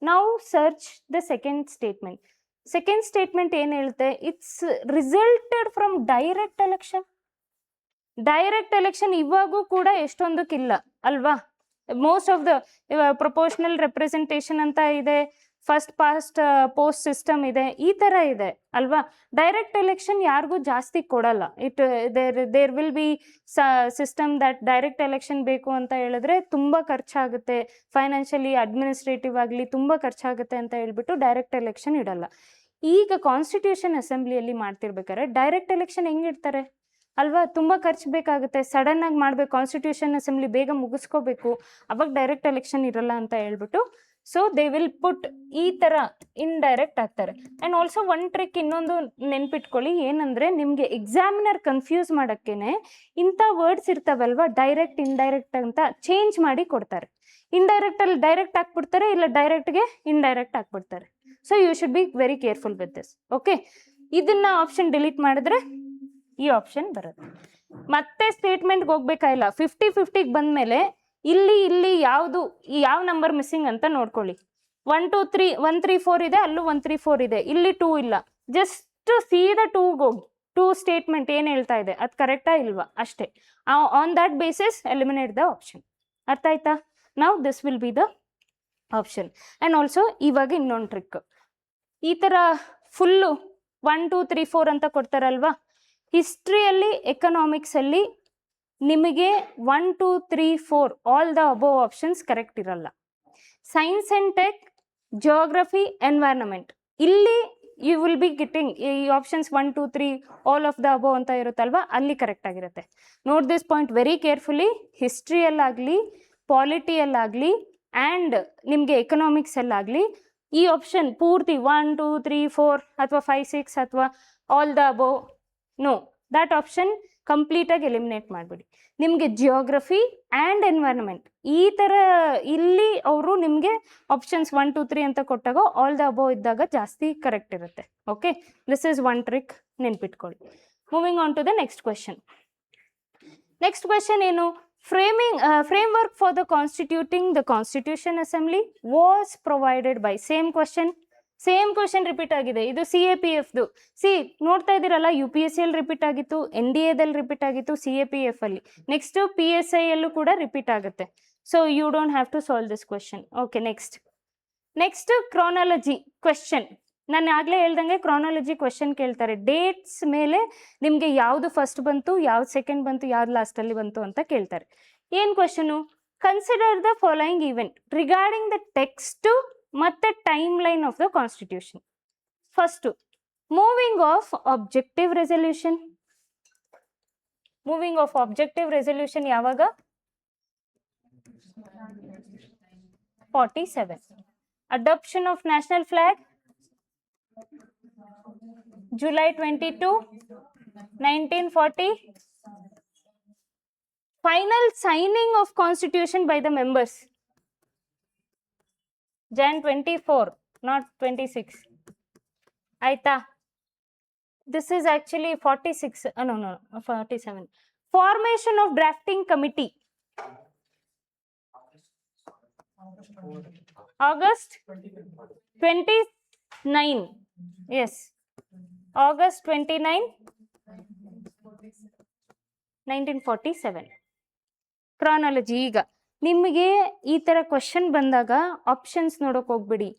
ನಾವು search the second statement. Second statement ಏನು ಹೇಳುತ್ತೆ? It's resulted from direct election. Direct election ಇವಾಗೂ ಕೂಡ ಎಷ್ಟೊಂದಕ್ಕಿಲ್ಲ ಅಲ್ವಾ. Most of the proportional representation ಅಂತ ಇದೆ, ಫಸ್ಟ್ ಪಾಸ್ಟ್ ಪೋಸ್ಟ್ ಸಿಸ್ಟಮ್ ಇದೆ, ಈ ಥರ ಇದೆ ಅಲ್ವಾ. ಡೈರೆಕ್ಟ್ ಎಲೆಕ್ಷನ್ ಯಾರಿಗೂ ಜಾಸ್ತಿ ಕೊಡಲ್ಲ. There will be system that direct election ಬೇಕು ಅಂತ ಹೇಳಿದ್ರೆ ತುಂಬ ಖರ್ಚಾಗುತ್ತೆ, ಫೈನಾನ್ಷಿಯಲಿ ಅಡ್ಮಿನಿಸ್ಟ್ರೇಟಿವ್ ಆಗಲಿ ತುಂಬ ಖರ್ಚಾಗುತ್ತೆ ಅಂತ ಹೇಳ್ಬಿಟ್ಟು ಡೈರೆಕ್ಟ್ ಎಲೆಕ್ಷನ್ ಇಡಲ್ಲ. ಈಗ ಕಾನ್ಸ್ಟಿಟ್ಯೂಷನ್ ಅಸೆಂಬ್ಲಿಯಲ್ಲಿ ಮಾಡ್ತಿರ್ಬೇಕಾದ್ರೆ ಡೈರೆಕ್ಟ್ ಎಲೆಕ್ಷನ್ ಹೆಂಗಿಡ್ತಾರೆ ಅಲ್ವಾ, ತುಂಬ ಖರ್ಚು ಬೇಕಾಗುತ್ತೆ, ಸಡನ್ ಆಗಿ ಮಾಡಬೇಕು, ಕಾನ್ಸ್ಟಿಟ್ಯೂಷನ್ ಅಸೆಂಬ್ಲಿ ಬೇಗ ಮುಗಿಸ್ಕೋಬೇಕು, ಅವಾಗ ಡೈರೆಕ್ಟ್ ಎಲೆಕ್ಷನ್ ಇರಲ್ಲ ಅಂತ ಹೇಳ್ಬಿಟ್ಟು ಸೊ ದೇ ವಿಲ್ ಪುಟ್ ಈ ಥರ ಇಂಡೈರೆಕ್ಟ್ ಆಗ್ತಾರೆ. ಆ್ಯಂಡ್ ಆಲ್ಸೋ ಒನ್ ಟ್ರಿಕ್ ಇನ್ನೊಂದು ನೆನ್ಪಿಟ್ಕೊಳ್ಳಿ, ಏನಂದರೆ ನಿಮಗೆ ಎಕ್ಸಾಮಿನರ್ ಕನ್ಫ್ಯೂಸ್ ಮಾಡೋಕ್ಕೇನೆ ಇಂಥ ವರ್ಡ್ಸ್ ಇರ್ತಾವಲ್ವ, ಡೈರೆಕ್ಟ್ ಇಂಡೈರೆಕ್ಟ್ ಅಂತ ಚೇಂಜ್ ಮಾಡಿ ಕೊಡ್ತಾರೆ. ಇಂಡೈರೆಕ್ಟಲ್ಲಿ ಡೈರೆಕ್ಟ್ ಹಾಕ್ಬಿಡ್ತಾರೆ, ಇಲ್ಲ ಡೈರೆಕ್ಟ್ಗೆ ಇಂಡೈರೆಕ್ಟ್ ಹಾಕ್ಬಿಡ್ತಾರೆ. So you should be very careful with this. Okay, ಇದನ್ನ ಆಪ್ಷನ್ ಡಿಲೀಟ್ ಮಾಡಿದ್ರೆ ಈ ಆಪ್ಷನ್ ಬರುತ್ತೆ. ಮತ್ತೆ ಸ್ಟೇಟ್ಮೆಂಟ್ಗೆ ಹೋಗ್ಬೇಕಾಗಿಲ್ಲ. 50-50 ಬಂದ್ಮೇಲೆ ಇಲ್ಲಿ ಯಾವ ನಂಬರ್ ಮಿಸ್ಸಿಂಗ್ ಅಂತ ನೋಡ್ಕೊಳ್ಳಿ. 1 2 3 1 3 4 ಇದೆ, ಅಲ್ಲೂ 1 3 4 ಇದೆ, ಇಲ್ಲಿ 2 ಇಲ್ಲ. ಜಸ್ಟ್ ಸೀದಾ 2 ಹೋಗಿ 2 ಸ್ಟೇಟ್ಮೆಂಟ್ ಏನು ಹೇಳ್ತಾ ಇದೆ ಅದು ಕರೆಕ್ಟಾ ಇಲ್ವಾ ಅಷ್ಟೇ. On that basis eliminate the option. ಅರ್ಥ ಆಯ್ತಾ? Now this will be the option. And also ಇವಾಗ ಇನ್ನೊಂದು ಟ್ರಿಕ್, ಈ ಥರ ಫುಲ್ಲು 1 2 3 4 ಅಂತ ಕೊಡ್ತಾರಲ್ವಾ, ಹಿಸ್ಟ್ರಿಯಲ್ಲಿ ಎಕನಾಮಿಕ್ಸಲ್ಲಿ ನಿಮಗೆ 1 2 3 4 all the above options correct ಇರಲ್ಲ. Science and tech, geography, environment, ಇಲ್ಲಿ ಯು ವಿಲ್ ಬಿ ಗೆಟಿಂಗ್ ಈ options 1 2 3 all of the above ಅಂತ ಇರುತ್ತಲ್ವಾ, ಅಲ್ಲಿ ಕರೆಕ್ಟ್ ಆಗಿರುತ್ತೆ. Note this point very carefully. ಹಿಸ್ಟ್ರಿಯಲ್ಲಾಗಲಿ, ಪಾಲಿಟಿಯಲ್ಲಾಗಲಿ ಆ್ಯಂಡ್ ನಿಮಗೆ ಎಕನಾಮಿಕ್ಸಲ್ಲಾಗಲಿ ಈ ಆಪ್ಷನ್ ಪೂರ್ತಿ 1 2 3 4 ಅಥವಾ 5 6 ಅಥವಾ all the above, no, that option ಕಂಪ್ಲೀಟಾಗಿ ಎಲಿಮಿನೇಟ್ ಮಾಡಿಬಿಡಿ. ನಿಮಗೆ ಜಿಯೋಗ್ರಫಿ ಆ್ಯಂಡ್ ಎನ್ವೈರನ್ಮೆಂಟ್ ಈ ಥರ ಇಲ್ಲಿ ಅವರು ನಿಮಗೆ ಆಪ್ಷನ್ಸ್ 1 2 3 ಅಂತ ಕೊಟ್ಟಾಗ ಆಲ್ ದ ಅಬೋವ್ ಇದ್ದಾಗ ಜಾಸ್ತಿ ಕರೆಕ್ಟ್ ಇರುತ್ತೆ. Okay, this is one trick, ನೆನ್ಪಿಟ್ಕೊಳ್ಳಿ. Moving on to the next question. Next question ಏನು? framework for the constituting the Constitution Assembly was provided by. Same question repeat ಆಗಿದೆ. ಇದು CAPFದು. ನೋಡ್ತಾ ಇದ್ದೀರಲ್ಲ, UPSC ಅಲ್ಲಿ ರಿಪೀಟ್ ಆಗಿತ್ತು, NDAದಲ್ಲಿ ರಿಪೀಟ್ ಆಗಿತ್ತು, CAPF ಅಲ್ಲಿ, ನೆಕ್ಸ್ಟ್ PSI ಯಲ್ಲೂ ಕೂಡ ರಿಪೀಟ್ ಆಗುತ್ತೆ. So you don't have to solve this question. Okay, next chronology question. ನಾನು ಆಗಲೇ ಹೇಳ್ದಂಗೆ ಕ್ರಾನಾಲಜಿ ಕ್ವೆಶನ್ ಕೇಳ್ತಾರೆ. ಡೇಟ್ಸ್ ಮೇಲೆ ನಿಮಗೆ ಯಾವುದು ಫಸ್ಟ್ ಬಂತು, ಯಾವ್ದು ಸೆಕೆಂಡ್ ಬಂತು, ಯಾವ್ದು ಲಾಸ್ಟಲ್ಲಿ ಬಂತು ಅಂತ ಕೇಳ್ತಾರೆ. ಏನು question? Consider the following event regarding the text ಮತ್ತೆ timeline of the constitution. First moving of objective resolution ಯಾವಾಗ? 47. Adoption of national flag July 22, 1940. Final signing of constitution by the members Jan 24, not 26. Aita. This is actually 46. No, 47. Formation of drafting committee August 29. Yes, August 29, 1947. ಕ್ರಾನಾಲಜಿ. ಈಗ ನಿಮಗೆ ಈ ಥರ question ಬಂದಾಗ options ನೋಡೋಕೆ ಹೋಗ್ಬಿಡಿ.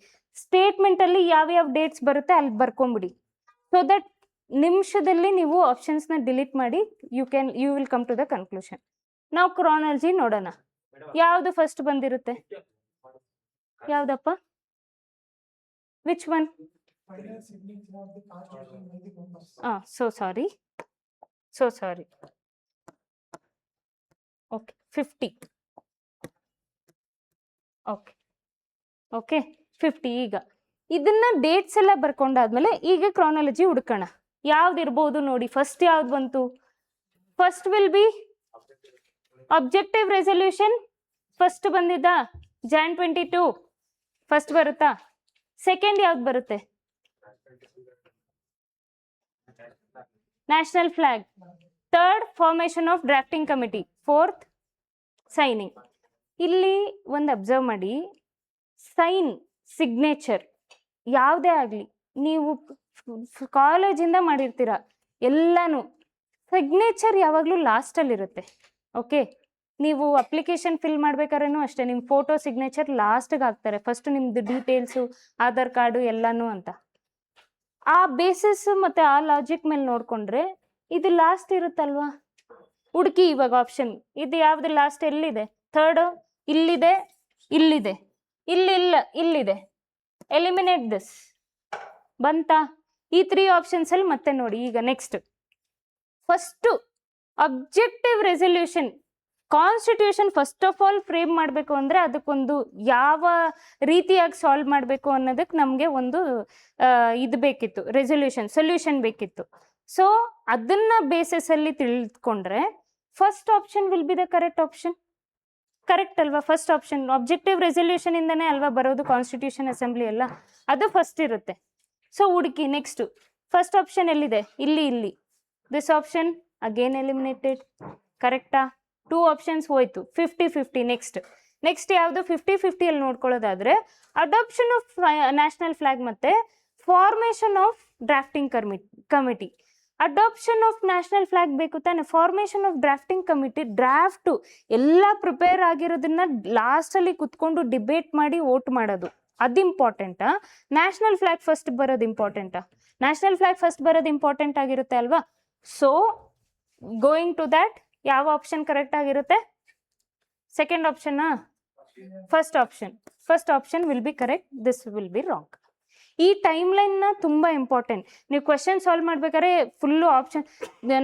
ಸ್ಟೇಟ್ಮೆಂಟಲ್ಲಿ ಯಾವ್ಯಾವ dates ಬರುತ್ತೆ ಅಲ್ಲಿ ಬರ್ಕೊಂಬಿಡಿ. ಸೊ ದಟ್ ನಿಮಿಷದಲ್ಲಿ ನೀವು ಆಪ್ಷನ್ಸ್ನ ಡಿಲೀಟ್ ಮಾಡಿ you will come to the conclusion. ನಾವು ಕ್ರಾನಾಲಜಿ ನೋಡೋಣ. ಯಾವುದು ಫಸ್ಟ್ ಬಂದಿರುತ್ತೆ? ಯಾವ್ದಪ್ಪ? Which one? So sorry. Okay, 50. Okay, 50. ಈಗ ಇದನ್ನ ಡೇಟ್ಸ್ ಎಲ್ಲ ಬರ್ಕೊಂಡಾದ್ಮೇಲೆ ಈಗ ಕ್ರಾನಾಲಜಿ ಹುಡ್ಕೋಣ. ಯಾವ್ದಿರ್ಬೋದು ನೋಡಿ. ಫಸ್ಟ್ ಯಾವ್ದು ಬಂತು? First will be objective resolution. First ಬಂದಿದ್ದ Jan 22 ಫಸ್ಟ್ ಬರುತ್ತಾ? ಸೆಕೆಂಡ್ ಯಾವ್ದು ಬರುತ್ತೆ? National flag. Third formation of drafting committee. Fourth signing. ಇಲ್ಲಿ ಒಂದು ಅಬ್ಸರ್ವ್ ಮಾಡಿ, ಸಿಗ್ನೇಚರ್ ಯಾವುದೇ ಆಗಲಿ ನೀವು ಕಾಲೇಜಿಂದ ಮಾಡಿರ್ತೀರ ಎಲ್ಲಾನು, ಸಿಗ್ನೇಚರ್ ಯಾವಾಗಲೂ ಲಾಸ್ಟಲ್ಲಿರುತ್ತೆ. ಓಕೆ, ನೀವು ಅಪ್ಲಿಕೇಶನ್ ಫಿಲ್ ಮಾಡ್ಬೇಕಾದ್ರೂ ಅಷ್ಟೇ, ನಿಮ್ಮ ಫೋಟೋ ಸಿಗ್ನೇಚರ್ ಲಾಸ್ಟಿಗೆ ಹಾಕ್ತಾರೆ. ಫಸ್ಟ್ ನಿಮ್ಮದು ಡೀಟೇಲ್ಸು, ಆಧಾರ್ ಕಾರ್ಡು ಎಲ್ಲನೂ ಅಂತ. ಆ ಬೇಸಿಸ್ ಮತ್ತು ಆ ಲಾಜಿಕ್ ಮೇಲೆ ನೋಡಿಕೊಂಡ್ರೆ ಇದು ಲಾಸ್ಟ್ ಇರುತ್ತಲ್ವಾ? ಹುಡುಕಿ ಇವಾಗ ಆಪ್ಷನ್. ಇದು ಯಾವ್ದು ಲಾಸ್ಟ್? ಎಲ್ಲಿದೆ? ಥರ್ಡ್ ಇಲ್ಲಿದೆ, ಇಲ್ಲಿದೆ, ಇಲ್ಲಿದೆ. Eliminate this. ಬಂತಾ? ಈ 3 ಆಪ್ಷನ್ಸಲ್ಲಿ ಮತ್ತೆ ನೋಡಿ. ಈಗ next first objective resolution. Constitution first of all frame ಮಾಡಬೇಕು ಅಂದರೆ ಅದಕ್ಕೊಂದು ಯಾವ ರೀತಿಯಾಗಿ ಸಾಲ್ವ್ ಮಾಡಬೇಕು ಅನ್ನೋದಕ್ಕೆ ನಮಗೆ ಒಂದು ಇದು ಬೇಕಿತ್ತು, ಸೊಲ್ಯೂಷನ್ ಬೇಕಿತ್ತು. ಸೊ ಅದನ್ನ ಬೇಸಿಸಲ್ಲಿ ತಿಳಿದುಕೊಂಡ್ರೆ first option will be the correct option. Correct ಅಲ್ವಾ? ಫಸ್ಟ್ ಆಪ್ಷನ್ ಅಬ್ಜೆಕ್ಟಿವ್ ರೆಸಲ್ಯೂಷನ್ ಇಂದನೇ ಅಲ್ವಾ ಬರೋದು ಕಾನ್ಸ್ಟಿಟ್ಯೂಷನ್ ಅಸೆಂಬ್ಲಿ ಎಲ್ಲ, ಅದು ಫಸ್ಟ್ ಇರುತ್ತೆ. ಸೊ ಹುಡುಕಿ. ನೆಕ್ಸ್ಟು ಫಸ್ಟ್ ಆಪ್ಷನ್ ಎಲ್ಲಿದೆ? ಇಲ್ಲಿ ದಿಸ್ ಆಪ್ಷನ್ ಅಗೇನ್ ಎಲಿಮಿನೇಟೆಡ್. ಕರೆಕ್ಟಾ? 2 ಆಪ್ಷನ್ಸ್ ಹೋಯ್ತು. 50-50. ನೆಕ್ಸ್ಟ್ ಯಾವುದು 50-50 ಅಲ್ಲಿ ನೋಡ್ಕೊಳ್ಳೋದಾದ್ರೆ ಅಡಾಪ್ಷನ್ ಆಫ್ ನ್ಯಾಷನಲ್ ಫ್ಲಾಗ್ ಮತ್ತೆ formation of drafting committee. Adoption of national flag ಬೇಕು ತಾನೆ, formation of drafting committee draft ಎಲ್ಲ ಪ್ರಿಪೇರ್ ಆಗಿರೋದನ್ನ ಲಾಸ್ಟಲ್ಲಿ ಕುತ್ಕೊಂಡು ಡಿಬೇಟ್ ಮಾಡಿ ವೋಟ್ ಮಾಡೋದು, ಅದು ಇಂಪಾರ್ಟೆಂಟಾ ನ್ಯಾಷನಲ್ ಫ್ಲಾಗ್ ಫಸ್ಟ್ ಬರೋದು ಇಂಪಾರ್ಟೆಂಟಾ? ನ್ಯಾಷನಲ್ ಫ್ಲಾಗ್ ಫಸ್ಟ್ ಬರೋದು ಇಂಪಾರ್ಟೆಂಟ್ ಆಗಿರುತ್ತೆ ಅಲ್ವಾ? ಸೊ ಗೋಯಿಂಗ್ ಟು ದ್ಯಾಟ್ ಯಾವ ಆಪ್ಷನ್ ಕರೆಕ್ಟ್ ಆಗಿರುತ್ತೆ? ಸೆಕೆಂಡ್ ಆಪ್ಷನ್ನಾ? First option will be correct, this will be wrong. ಈ ಟೈಮ್ ಲೈನ್ನ ತುಂಬ ಇಂಪಾರ್ಟೆಂಟ್. ನೀವು ಕ್ವೆಶನ್ ಸಾಲ್ವ್ ಮಾಡ್ಬೇಕಾದ್ರೆ ಫುಲ್ಲು ಆಪ್ಷನ್,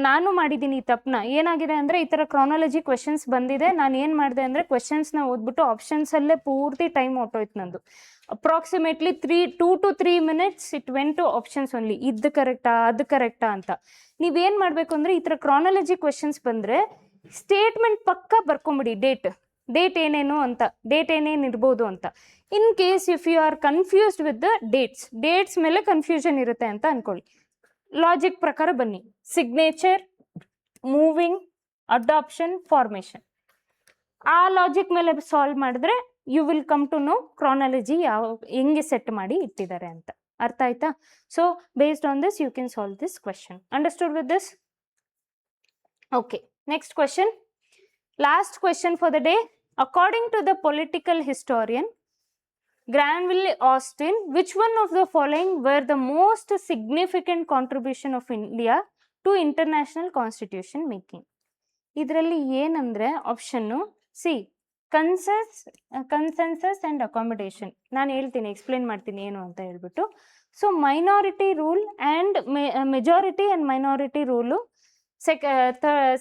ನಾನು ಮಾಡಿದ್ದೀನಿ ಈ ತಪ್ಪನ್ನ. ಏನಾಗಿದೆ ಅಂದರೆ ಈ ಥರ ಕ್ರಾನಾಲಜಿ ಕ್ವೆಶನ್ಸ್ ಬಂದಿದೆ, ನಾನು ಏನು ಮಾಡಿದೆ ಅಂದರೆ ಕ್ವೆಶನ್ಸ್ನ ಓದ್ಬಿಟ್ಟು ಆಪ್ಷನ್ಸಲ್ಲೇ ಪೂರ್ತಿ ಟೈಮ್ ಹೊಟ್ಟೋಯ್ತು ನಂದು. Approximately 2 to 3 minutes it went to options only. ಇದು ಕರೆಕ್ಟಾ ಅದು ಕರೆಕ್ಟಾ ಅಂತ. ನೀವೇನು ಮಾಡಬೇಕು ಅಂದರೆ ಈ ಥರ ಕ್ರಾನಾಲಜಿ ಕ್ವೆಶನ್ಸ್ ಬಂದರೆ ಸ್ಟೇಟ್ಮೆಂಟ್ ಪಕ್ಕ ಬರ್ಕೊಂಬಿಡಿ, ಡೇಟ್ ಏನೇನು ಅಂತ, ಡೇಟ್ ಏನೇನು ಇರ್ಬೋದು ಅಂತ. In case if you are confused with the dates ಮೇಲೆ ಕನ್ಫ್ಯೂಷನ್ ಇರುತ್ತೆ ಅಂತ ಅನ್ಕೊಳ್ಳಿ, ಲಾಜಿಕ್ ಪ್ರಕಾರ ಬನ್ನಿ. ಸಿಗ್ನೇಚರ್, ಮೂವಿಂಗ್, ಅಡಾಪ್ಷನ್, ಫಾರ್ಮೇಶನ್, ಆ ಲಾಜಿಕ್ ಮೇಲೆ ಸಾಲ್ವ್ ಮಾಡಿದ್ರೆ you will come to know chronology ಹೆಂಗೆ ಸೆಟ್ ಮಾಡಿ ಇಟ್ಟಿದ್ದಾರೆ ಅಂತ. ಅರ್ಥ ಆಯ್ತಾ? So based on this you can solve this question. Understood with this? Okay, next question. Last question for the day. According to the political historian Granville Austin, which one of the following were the most significant contribution of India to international constitution making? ಇದರಲ್ಲಿ ಏನಂದ್ರೆ option C consensus and accommodation. ನಾನು ಹೇಳ್ತೀನಿ, explain ಮಾಡ್ತೀನಿ ಏನು ಅಂತ ಹೇಳ್ಬಿಟ್ಟು. So minority rule and majority and minority rule.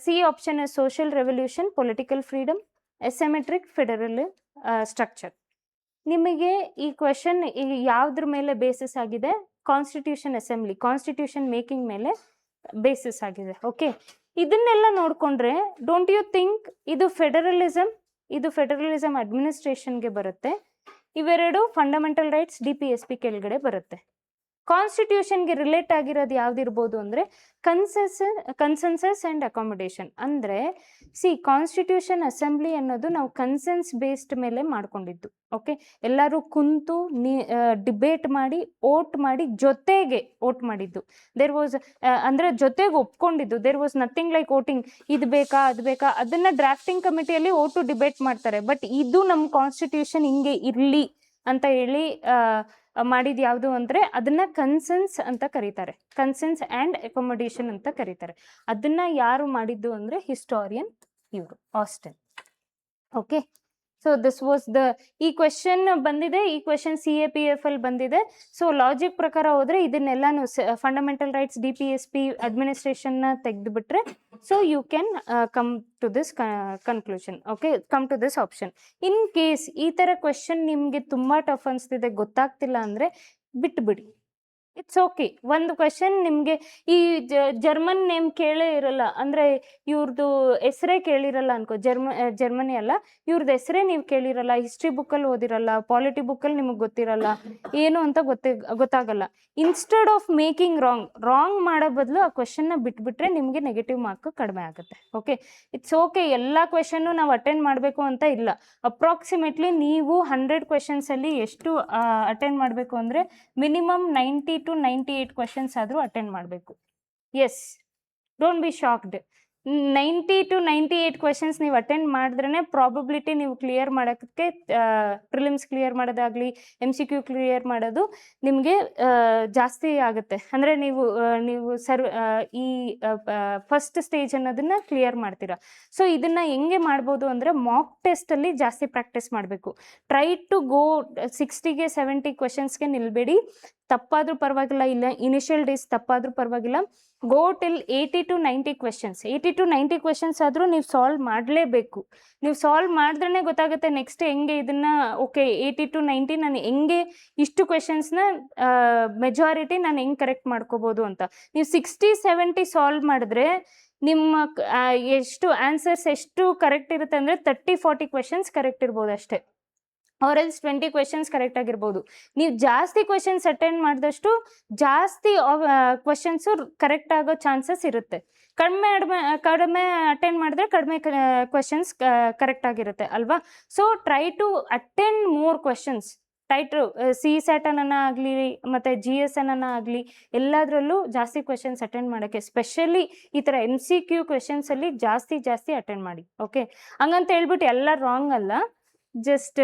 C option is social revolution, political freedom, asymmetric federal structure. ನಿಮಗೆ ಈ ಕ್ವೆಶನ್ ಯಾವುದ್ರ ಮೇಲೆ ಬೇಸಿಸ್ ಆಗಿದೆ? ಕಾನ್ಸ್ಟಿಟ್ಯೂಷನ್ ಅಸೆಂಬ್ಲಿ, ಕಾನ್ಸ್ಟಿಟ್ಯೂಷನ್ ಮೇಕಿಂಗ್ ಮೇಲೆ ಬೇಸಿಸ್ ಆಗಿದೆ. ಓಕೆ, ಇದನ್ನೆಲ್ಲ ನೋಡಿಕೊಂಡ್ರೆ ಡೋಂಟ್ ಯು ಥಿಂಕ್ ಇದು ಫೆಡರಲಿಸಮ್ ಅಡ್ಮಿನಿಸ್ಟ್ರೇಷನ್ಗೆ ಬರುತ್ತೆ. ಇವೆರಡು ಫಂಡಮೆಂಟಲ್ ರೈಟ್ಸ್ DPSP ಕೆಳಗಡೆ ಬರುತ್ತೆ. ಕಾನ್ಸ್ಟಿಟ್ಯೂಷನ್ಗೆ ರಿಲೇಟ್ ಆಗಿರೋದು ಯಾವ್ದಿರ್ಬೋದು ಅಂದರೆ ಕನ್ಸೆನ್ಸಸ್ ಆ್ಯಂಡ್ ಅಕಾಮಿಡೇಷನ್. ಅಂದರೆ ಕಾನ್ಸ್ಟಿಟ್ಯೂಷನ್ ಅಸೆಂಬ್ಲಿ ಅನ್ನೋದು ನಾವು ಕನ್ಸೆನ್ಸ್ ಬೇಸ್ಡ್ ಮೇಲೆ ಮಾಡ್ಕೊಂಡಿದ್ದು. ಓಕೆ, ಎಲ್ಲರೂ ಕುಂತು ಡಿಬೇಟ್ ಮಾಡಿ ಓಟ್ ಮಾಡಿ ಜೊತೆಗೆ ಓಟ್ ಮಾಡಿದ್ದು. ದೇರ್ ವಾಸ್ ಅಂದರೆ ಜೊತೆಗೆ ಒಪ್ಕೊಂಡಿದ್ದು. There was nothing like voting, ಇದು ಬೇಕಾ ಅದು ಬೇಕಾ, ಅದನ್ನು ಡ್ರಾಫ್ಟಿಂಗ್ ಕಮಿಟಿಯಲ್ಲಿ ಓಟು ಡಿಬೇಟ್ ಮಾಡ್ತಾರೆ. ಬಟ್ ಇದು ನಮ್ಮ ಕಾನ್ಸ್ಟಿಟ್ಯೂಷನ್ ಹಿಂಗೆ ಇರಲಿ ಅಂತ ಹೇಳಿ ಮಾಡಿದ್ದು ಯಾವುದು ಅಂದರೆ ಅದನ್ನು ಕನ್ಸೆನ್ಸ್ ಅಂತ ಕರೀತಾರೆ, ಕನ್ಸೆನ್ಸ್ ಆ್ಯಂಡ್ ಅಕೊಮಡೇಷನ್ ಅಂತ ಕರೀತಾರೆ. ಅದನ್ನು ಯಾರು ಮಾಡಿದ್ದು ಅಂದರೆ ಹಿಸ್ಟಾರಿಯನ್ ಇವರು Austin. Okay, so this was ಈ ಕ್ವೆಶನ್ ಬಂದಿದೆ, ಈ ಕ್ವೆಶನ್ CAPF ಅಲ್ಲಿ ಬಂದಿದೆ. ಸೊ ಲಾಜಿಕ್ ಪ್ರಕಾರ ಹೋದರೆ ಇದನ್ನೆಲ್ಲಾನು ಫಂಡಮೆಂಟಲ್ ರೈಟ್ಸ್ DPSP ಅಡ್ಮಿನಿಸ್ಟ್ರೇಷನ್ನ ತೆಗೆದುಬಿಟ್ರೆ so you can come to this conclusion. Okay, come to this option. In case ಈ ಥರ ಕ್ವೆಶನ್ ನಿಮಗೆ ತುಂಬ ಟಫ್ ಅನಿಸ್ತಿದೆ, ಗೊತ್ತಾಗ್ತಿಲ್ಲ ಅಂದರೆ ಬಿಟ್ಬಿಡಿ, ಇಟ್ಸ್ ಓಕೆ. ಒಂದು ಕ್ವೆಶನ್ ನಿಮಗೆ ಈ ಜರ್ಮನ್ ನೇಮ್ ಕೇಳೇ ಇರಲ್ಲ, ಅಂದರೆ ಇವ್ರದ್ದು ಹೆಸರೇ ಕೇಳಿರಲ್ಲ ಅನ್ಕೋ, ಜರ್ಮನಿ ಅಲ್ಲ, ಇವ್ರದ್ದು ಹೆಸರೇ ನೀವು ಕೇಳಿರಲ್ಲ, ಹಿಸ್ಟ್ರಿ ಬುಕ್ಕಲ್ಲಿ ಓದಿರಲ್ಲ, ಪಾಲಿಟಿ ಬುಕ್ಕಲ್ಲಿ ನಿಮಗೆ ಗೊತ್ತಿರಲ್ಲ, ಏನು ಅಂತ ಗೊತ್ತಾಗಲ್ಲ. ಇನ್ಸ್ಟೆಡ್ ಆಫ್ ಮೇಕಿಂಗ್ ರಾಂಗ್ ಮಾಡೋ ಬದಲು ಆ ಕ್ವೆಶನ್ನ ಬಿಟ್ಬಿಟ್ರೆ ನಿಮಗೆ ನೆಗೆಟಿವ್ ಮಾರ್ಕ್ ಕಡಿಮೆ ಆಗುತ್ತೆ. Okay, it's okay. ಎಲ್ಲ ಕ್ವೆಶನ್ನು ನಾವು ಅಟೆಂಡ್ ಮಾಡಬೇಕು ಅಂತ ಇಲ್ಲ. ಅಪ್ರಾಕ್ಸಿಮೇಟ್ಲಿ ನೀವು 100 ಕ್ವೆಶನ್ಸಲ್ಲಿ ಎಷ್ಟು ಅಟೆಂಡ್ ಮಾಡಬೇಕು ಅಂದರೆ ಮಿನಿಮಮ್ 90 to 98 ಕ್ವೆಶನ್ಸ್ ಆದರೂ ಅಟೆಂಡ್ ಮಾಡಬೇಕು. Yes, don't be shocked. 90 to 98 questions ನೀವು ಅಟೆಂಡ್ ಮಾಡಿದ್ರೇ ಪ್ರಾಬಬಿಲಿಟಿ ನೀವು ಕ್ಲಿಯರ್ ಮಾಡೋಕ್ಕೆ, ಪ್ರಿಲಿಮ್ಸ್ ಕ್ಲಿಯರ್ ಮಾಡೋದಾಗಲಿ MCQ ಕ್ಲಿಯರ್ ಮಾಡೋದು ನಿಮಗೆ ಜಾಸ್ತಿ ಆಗುತ್ತೆ. ಅಂದರೆ ನೀವು ಈ ಫಸ್ಟ್ ಸ್ಟೇಜ್ ಅನ್ನೋದನ್ನು ಕ್ಲಿಯರ್ ಮಾಡ್ತೀರಾ. ಸೊ ಇದನ್ನು ಹೆಂಗೆ ಮಾಡ್ಬೋದು ಅಂದರೆ ಮಾಕ್ ಟೆಸ್ಟಲ್ಲಿ ಜಾಸ್ತಿ ಪ್ರಾಕ್ಟೀಸ್ ಮಾಡಬೇಕು. Try to go 60 70 ಕ್ವೆಶನ್ಸ್ಗೆ ನಿಲ್ಲಬೇಡಿ. ತಪ್ಪಾದರೂ ಪರವಾಗಿಲ್ಲ, ಇಲ್ಲ ಇನಿಷಿಯಲ್ ಡೇಸ್ ತಪ್ಪಾದರೂ ಪರವಾಗಿಲ್ಲ. ಗೋ till 80 to 90 questions. 80 to 90 questions ಆದರೂ ನೀವು ಸಾಲ್ವ್ ಮಾಡಲೇಬೇಕು. ನೀವು ಸಾಲ್ವ್ ಮಾಡಿದ್ರೇ ಗೊತ್ತಾಗುತ್ತೆ ನೆಕ್ಸ್ಟ್ ಹೆಂಗೆ ಇದನ್ನು. ಓಕೆ, 80 to 90 ನಾನು ಹೆಂಗೆ ಇಷ್ಟು ಕ್ವೆಶನ್ಸ್ನ ಮೆಜಾರಿಟಿ ನಾನು ಹೆಂಗೆ ಕರೆಕ್ಟ್ ಮಾಡ್ಕೋಬೋದು ಅಂತ. ನೀವು 60 70 ಸಾಲ್ವ್ ಮಾಡಿದ್ರೆ ನಿಮ್ಮ ಎಷ್ಟು ಆನ್ಸರ್ಸ್ ಎಷ್ಟು ಕರೆಕ್ಟ್ ಇರುತ್ತೆ ಅಂದರೆ 30 40 ಕ್ವೆಶನ್ಸ್ ಕರೆಕ್ಟ್ ಇರ್ಬೋದು ಅಷ್ಟೇ. ಆರ್ ಎಲ್ಸ್ 20 ಕ್ವೆಶನ್ಸ್ ಕರೆಕ್ಟ್ ಆಗಿರ್ಬೋದು. ನೀವು ಜಾಸ್ತಿ ಕ್ವೆಶನ್ಸ್ ಅಟೆಂಡ್ ಮಾಡಿದಷ್ಟು ಜಾಸ್ತಿ ಕ್ವೆಶನ್ಸು ಕರೆಕ್ಟ್ ಆಗೋ ಚಾನ್ಸಸ್ ಇರುತ್ತೆ. ಕಡಿಮೆ ಅಟೆಂಡ್ ಮಾಡಿದ್ರೆ ಕಡಿಮೆ ಕ್ವೆಶನ್ಸ್ ಕರೆಕ್ಟ್ ಆಗಿರುತ್ತೆ ಅಲ್ವಾ. So try to attend more questions. ಟೈಟ್ರು CSAT ಆಗಲಿ ಮತ್ತು GS ಆಗಲಿ ಎಲ್ಲದರಲ್ಲೂ ಜಾಸ್ತಿ ಕ್ವೆಶನ್ಸ್ ಅಟೆಂಡ್ ಮಾಡೋಕ್ಕೆ, ಸ್ಪೆಷಲಿ ಈ ಥರ MCQ ಕ್ವೆಶನ್ಸಲ್ಲಿ ಜಾಸ್ತಿ ಅಟೆಂಡ್ ಮಾಡಿ. ಓಕೆ, ಹಂಗಂತ ಹೇಳ್ಬಿಟ್ಟು ಎಲ್ಲ ರಾಂಗ್ ಅಲ್ಲ. Just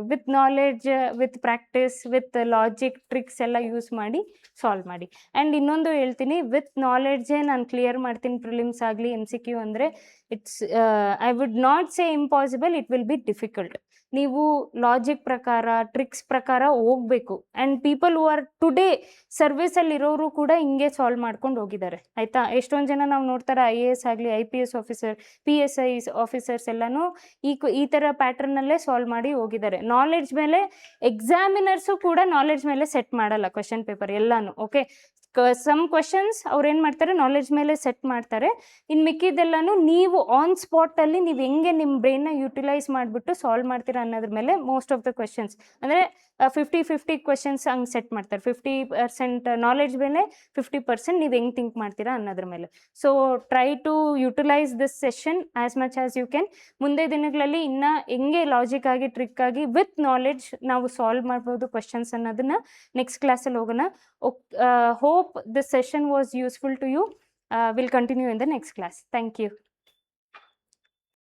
with knowledge, with practice, with logic, tricks ಎಲ್ಲ ಯೂಸ್ ಮಾಡಿ ಸಾಲ್ವ್ ಮಾಡಿ. ಆ್ಯಂಡ್ ಇನ್ನೊಂದು ಹೇಳ್ತೀನಿ, ವಿತ್ ನಾಲೆಡ್ಜೇ ನಾನು ಕ್ಲಿಯರ್ ಮಾಡ್ತೀನಿ ಪ್ರಿಲಿಮ್ಸ್ ಆಗಲಿ MCQ ಅಂದರೆ it's I would not say impossible, it will be difficult. ನೀವು ಲಾಜಿಕ್ ಪ್ರಕಾರ, ಟ್ರಿಕ್ಸ್ ಪ್ರಕಾರ ಹೋಗಬೇಕು. And people who are today ಸರ್ವಿಸಲ್ಲಿರೋರು ಕೂಡ ಹಿಂಗೆ ಸಾಲ್ವ್ ಮಾಡ್ಕೊಂಡು ಹೋಗಿದ್ದಾರೆ ಆಯಿತಾ. ಎಷ್ಟೊಂದು ಜನ ನಾವು ನೋಡ್ತಾರೆ IAS ಆಗಲಿ, IPS ಆಫೀಸರ್, PSI ಆಫೀಸರ್ಸ್ ಎಲ್ಲನೂ ಈ ಥರ ಪ್ಯಾಟ್ರನ್ನಲ್ಲೇ ಸಾಲ್ವ್ ಮಾಡಿ ಹೋಗಿದ್ದಾರೆ. ನಾಲೆಡ್ಜ್ ಮೇಲೆ ಎಕ್ಸಾಮಿನರ್ಸು ಕೂಡ ನಾಲೆಡ್ಜ್ ಮೇಲೆ ಸೆಟ್ ಮಾಡಲ್ಲ ಕ್ವೆಶನ್ ಪೇಪರ್ ಎಲ್ಲನೂ. ಓಕೆ, ಸಮ್ ಕ್ವೆಶನ್ಸ್ ಅವ್ರು ಏನು ಮಾಡ್ತಾರೆ, ನಾಲೆಡ್ಜ್ ಮೇಲೆ ಸೆಟ್ ಮಾಡ್ತಾರೆ. ಇನ್ನು ಮಿಕ್ಕಿದ್ದೆಲ್ಲನೂ ನೀವು ಆನ್ ಸ್ಪಾಟಲ್ಲಿ ನೀವು ಹೆಂಗೆ ನಿಮ್ಮ ಬ್ರೈನ್ನ ಯುಟಿಲೈಸ್ ಮಾಡಿಬಿಟ್ಟು ಸಾಲ್ವ್ ಮಾಡ್ತೀರಾ ಅನ್ನೋದ್ರ ಮೇಲೆ ಮೋಸ್ಟ್ ಆಫ್ ದ ಕ್ವೆಶನ್ಸ್, ಅಂದರೆ 50-50 ಕ್ವೆಶನ್ಸ್ ಹಂಗೆ ಸೆಟ್ ಮಾಡ್ತಾರೆ. 50% ನಾಲೆಡ್ಜ್ ಮೇಲೆ 50% ನೀವು ಹೆಂಗೆ ಥಿಂಕ್ ಮಾಡ್ತೀರಾ ಅನ್ನೋದ್ರ ಮೇಲೆ. So try to utilise this session as much as you can. ಮುಂದೆ ದಿನಗಳಲ್ಲಿ ಇನ್ನು ಹೆಂಗೆ ಲಾಜಿಕ್ ಆಗಿ, ಟ್ರಿಕ್ ಆಗಿ, ವಿತ್ ನಾಲೆಡ್ಜ್ ನಾವು ಸಾಲ್ವ್ ಮಾಡ್ಬೋದು ಕ್ವೆಶನ್ಸ್ ಅನ್ನೋದನ್ನು ನೆಕ್ಸ್ಟ್ ಕ್ಲಾಸಲ್ಲಿ ಹೋಗೋಣ. Hope this session was useful to you. We'll continue in the next class. Thank you.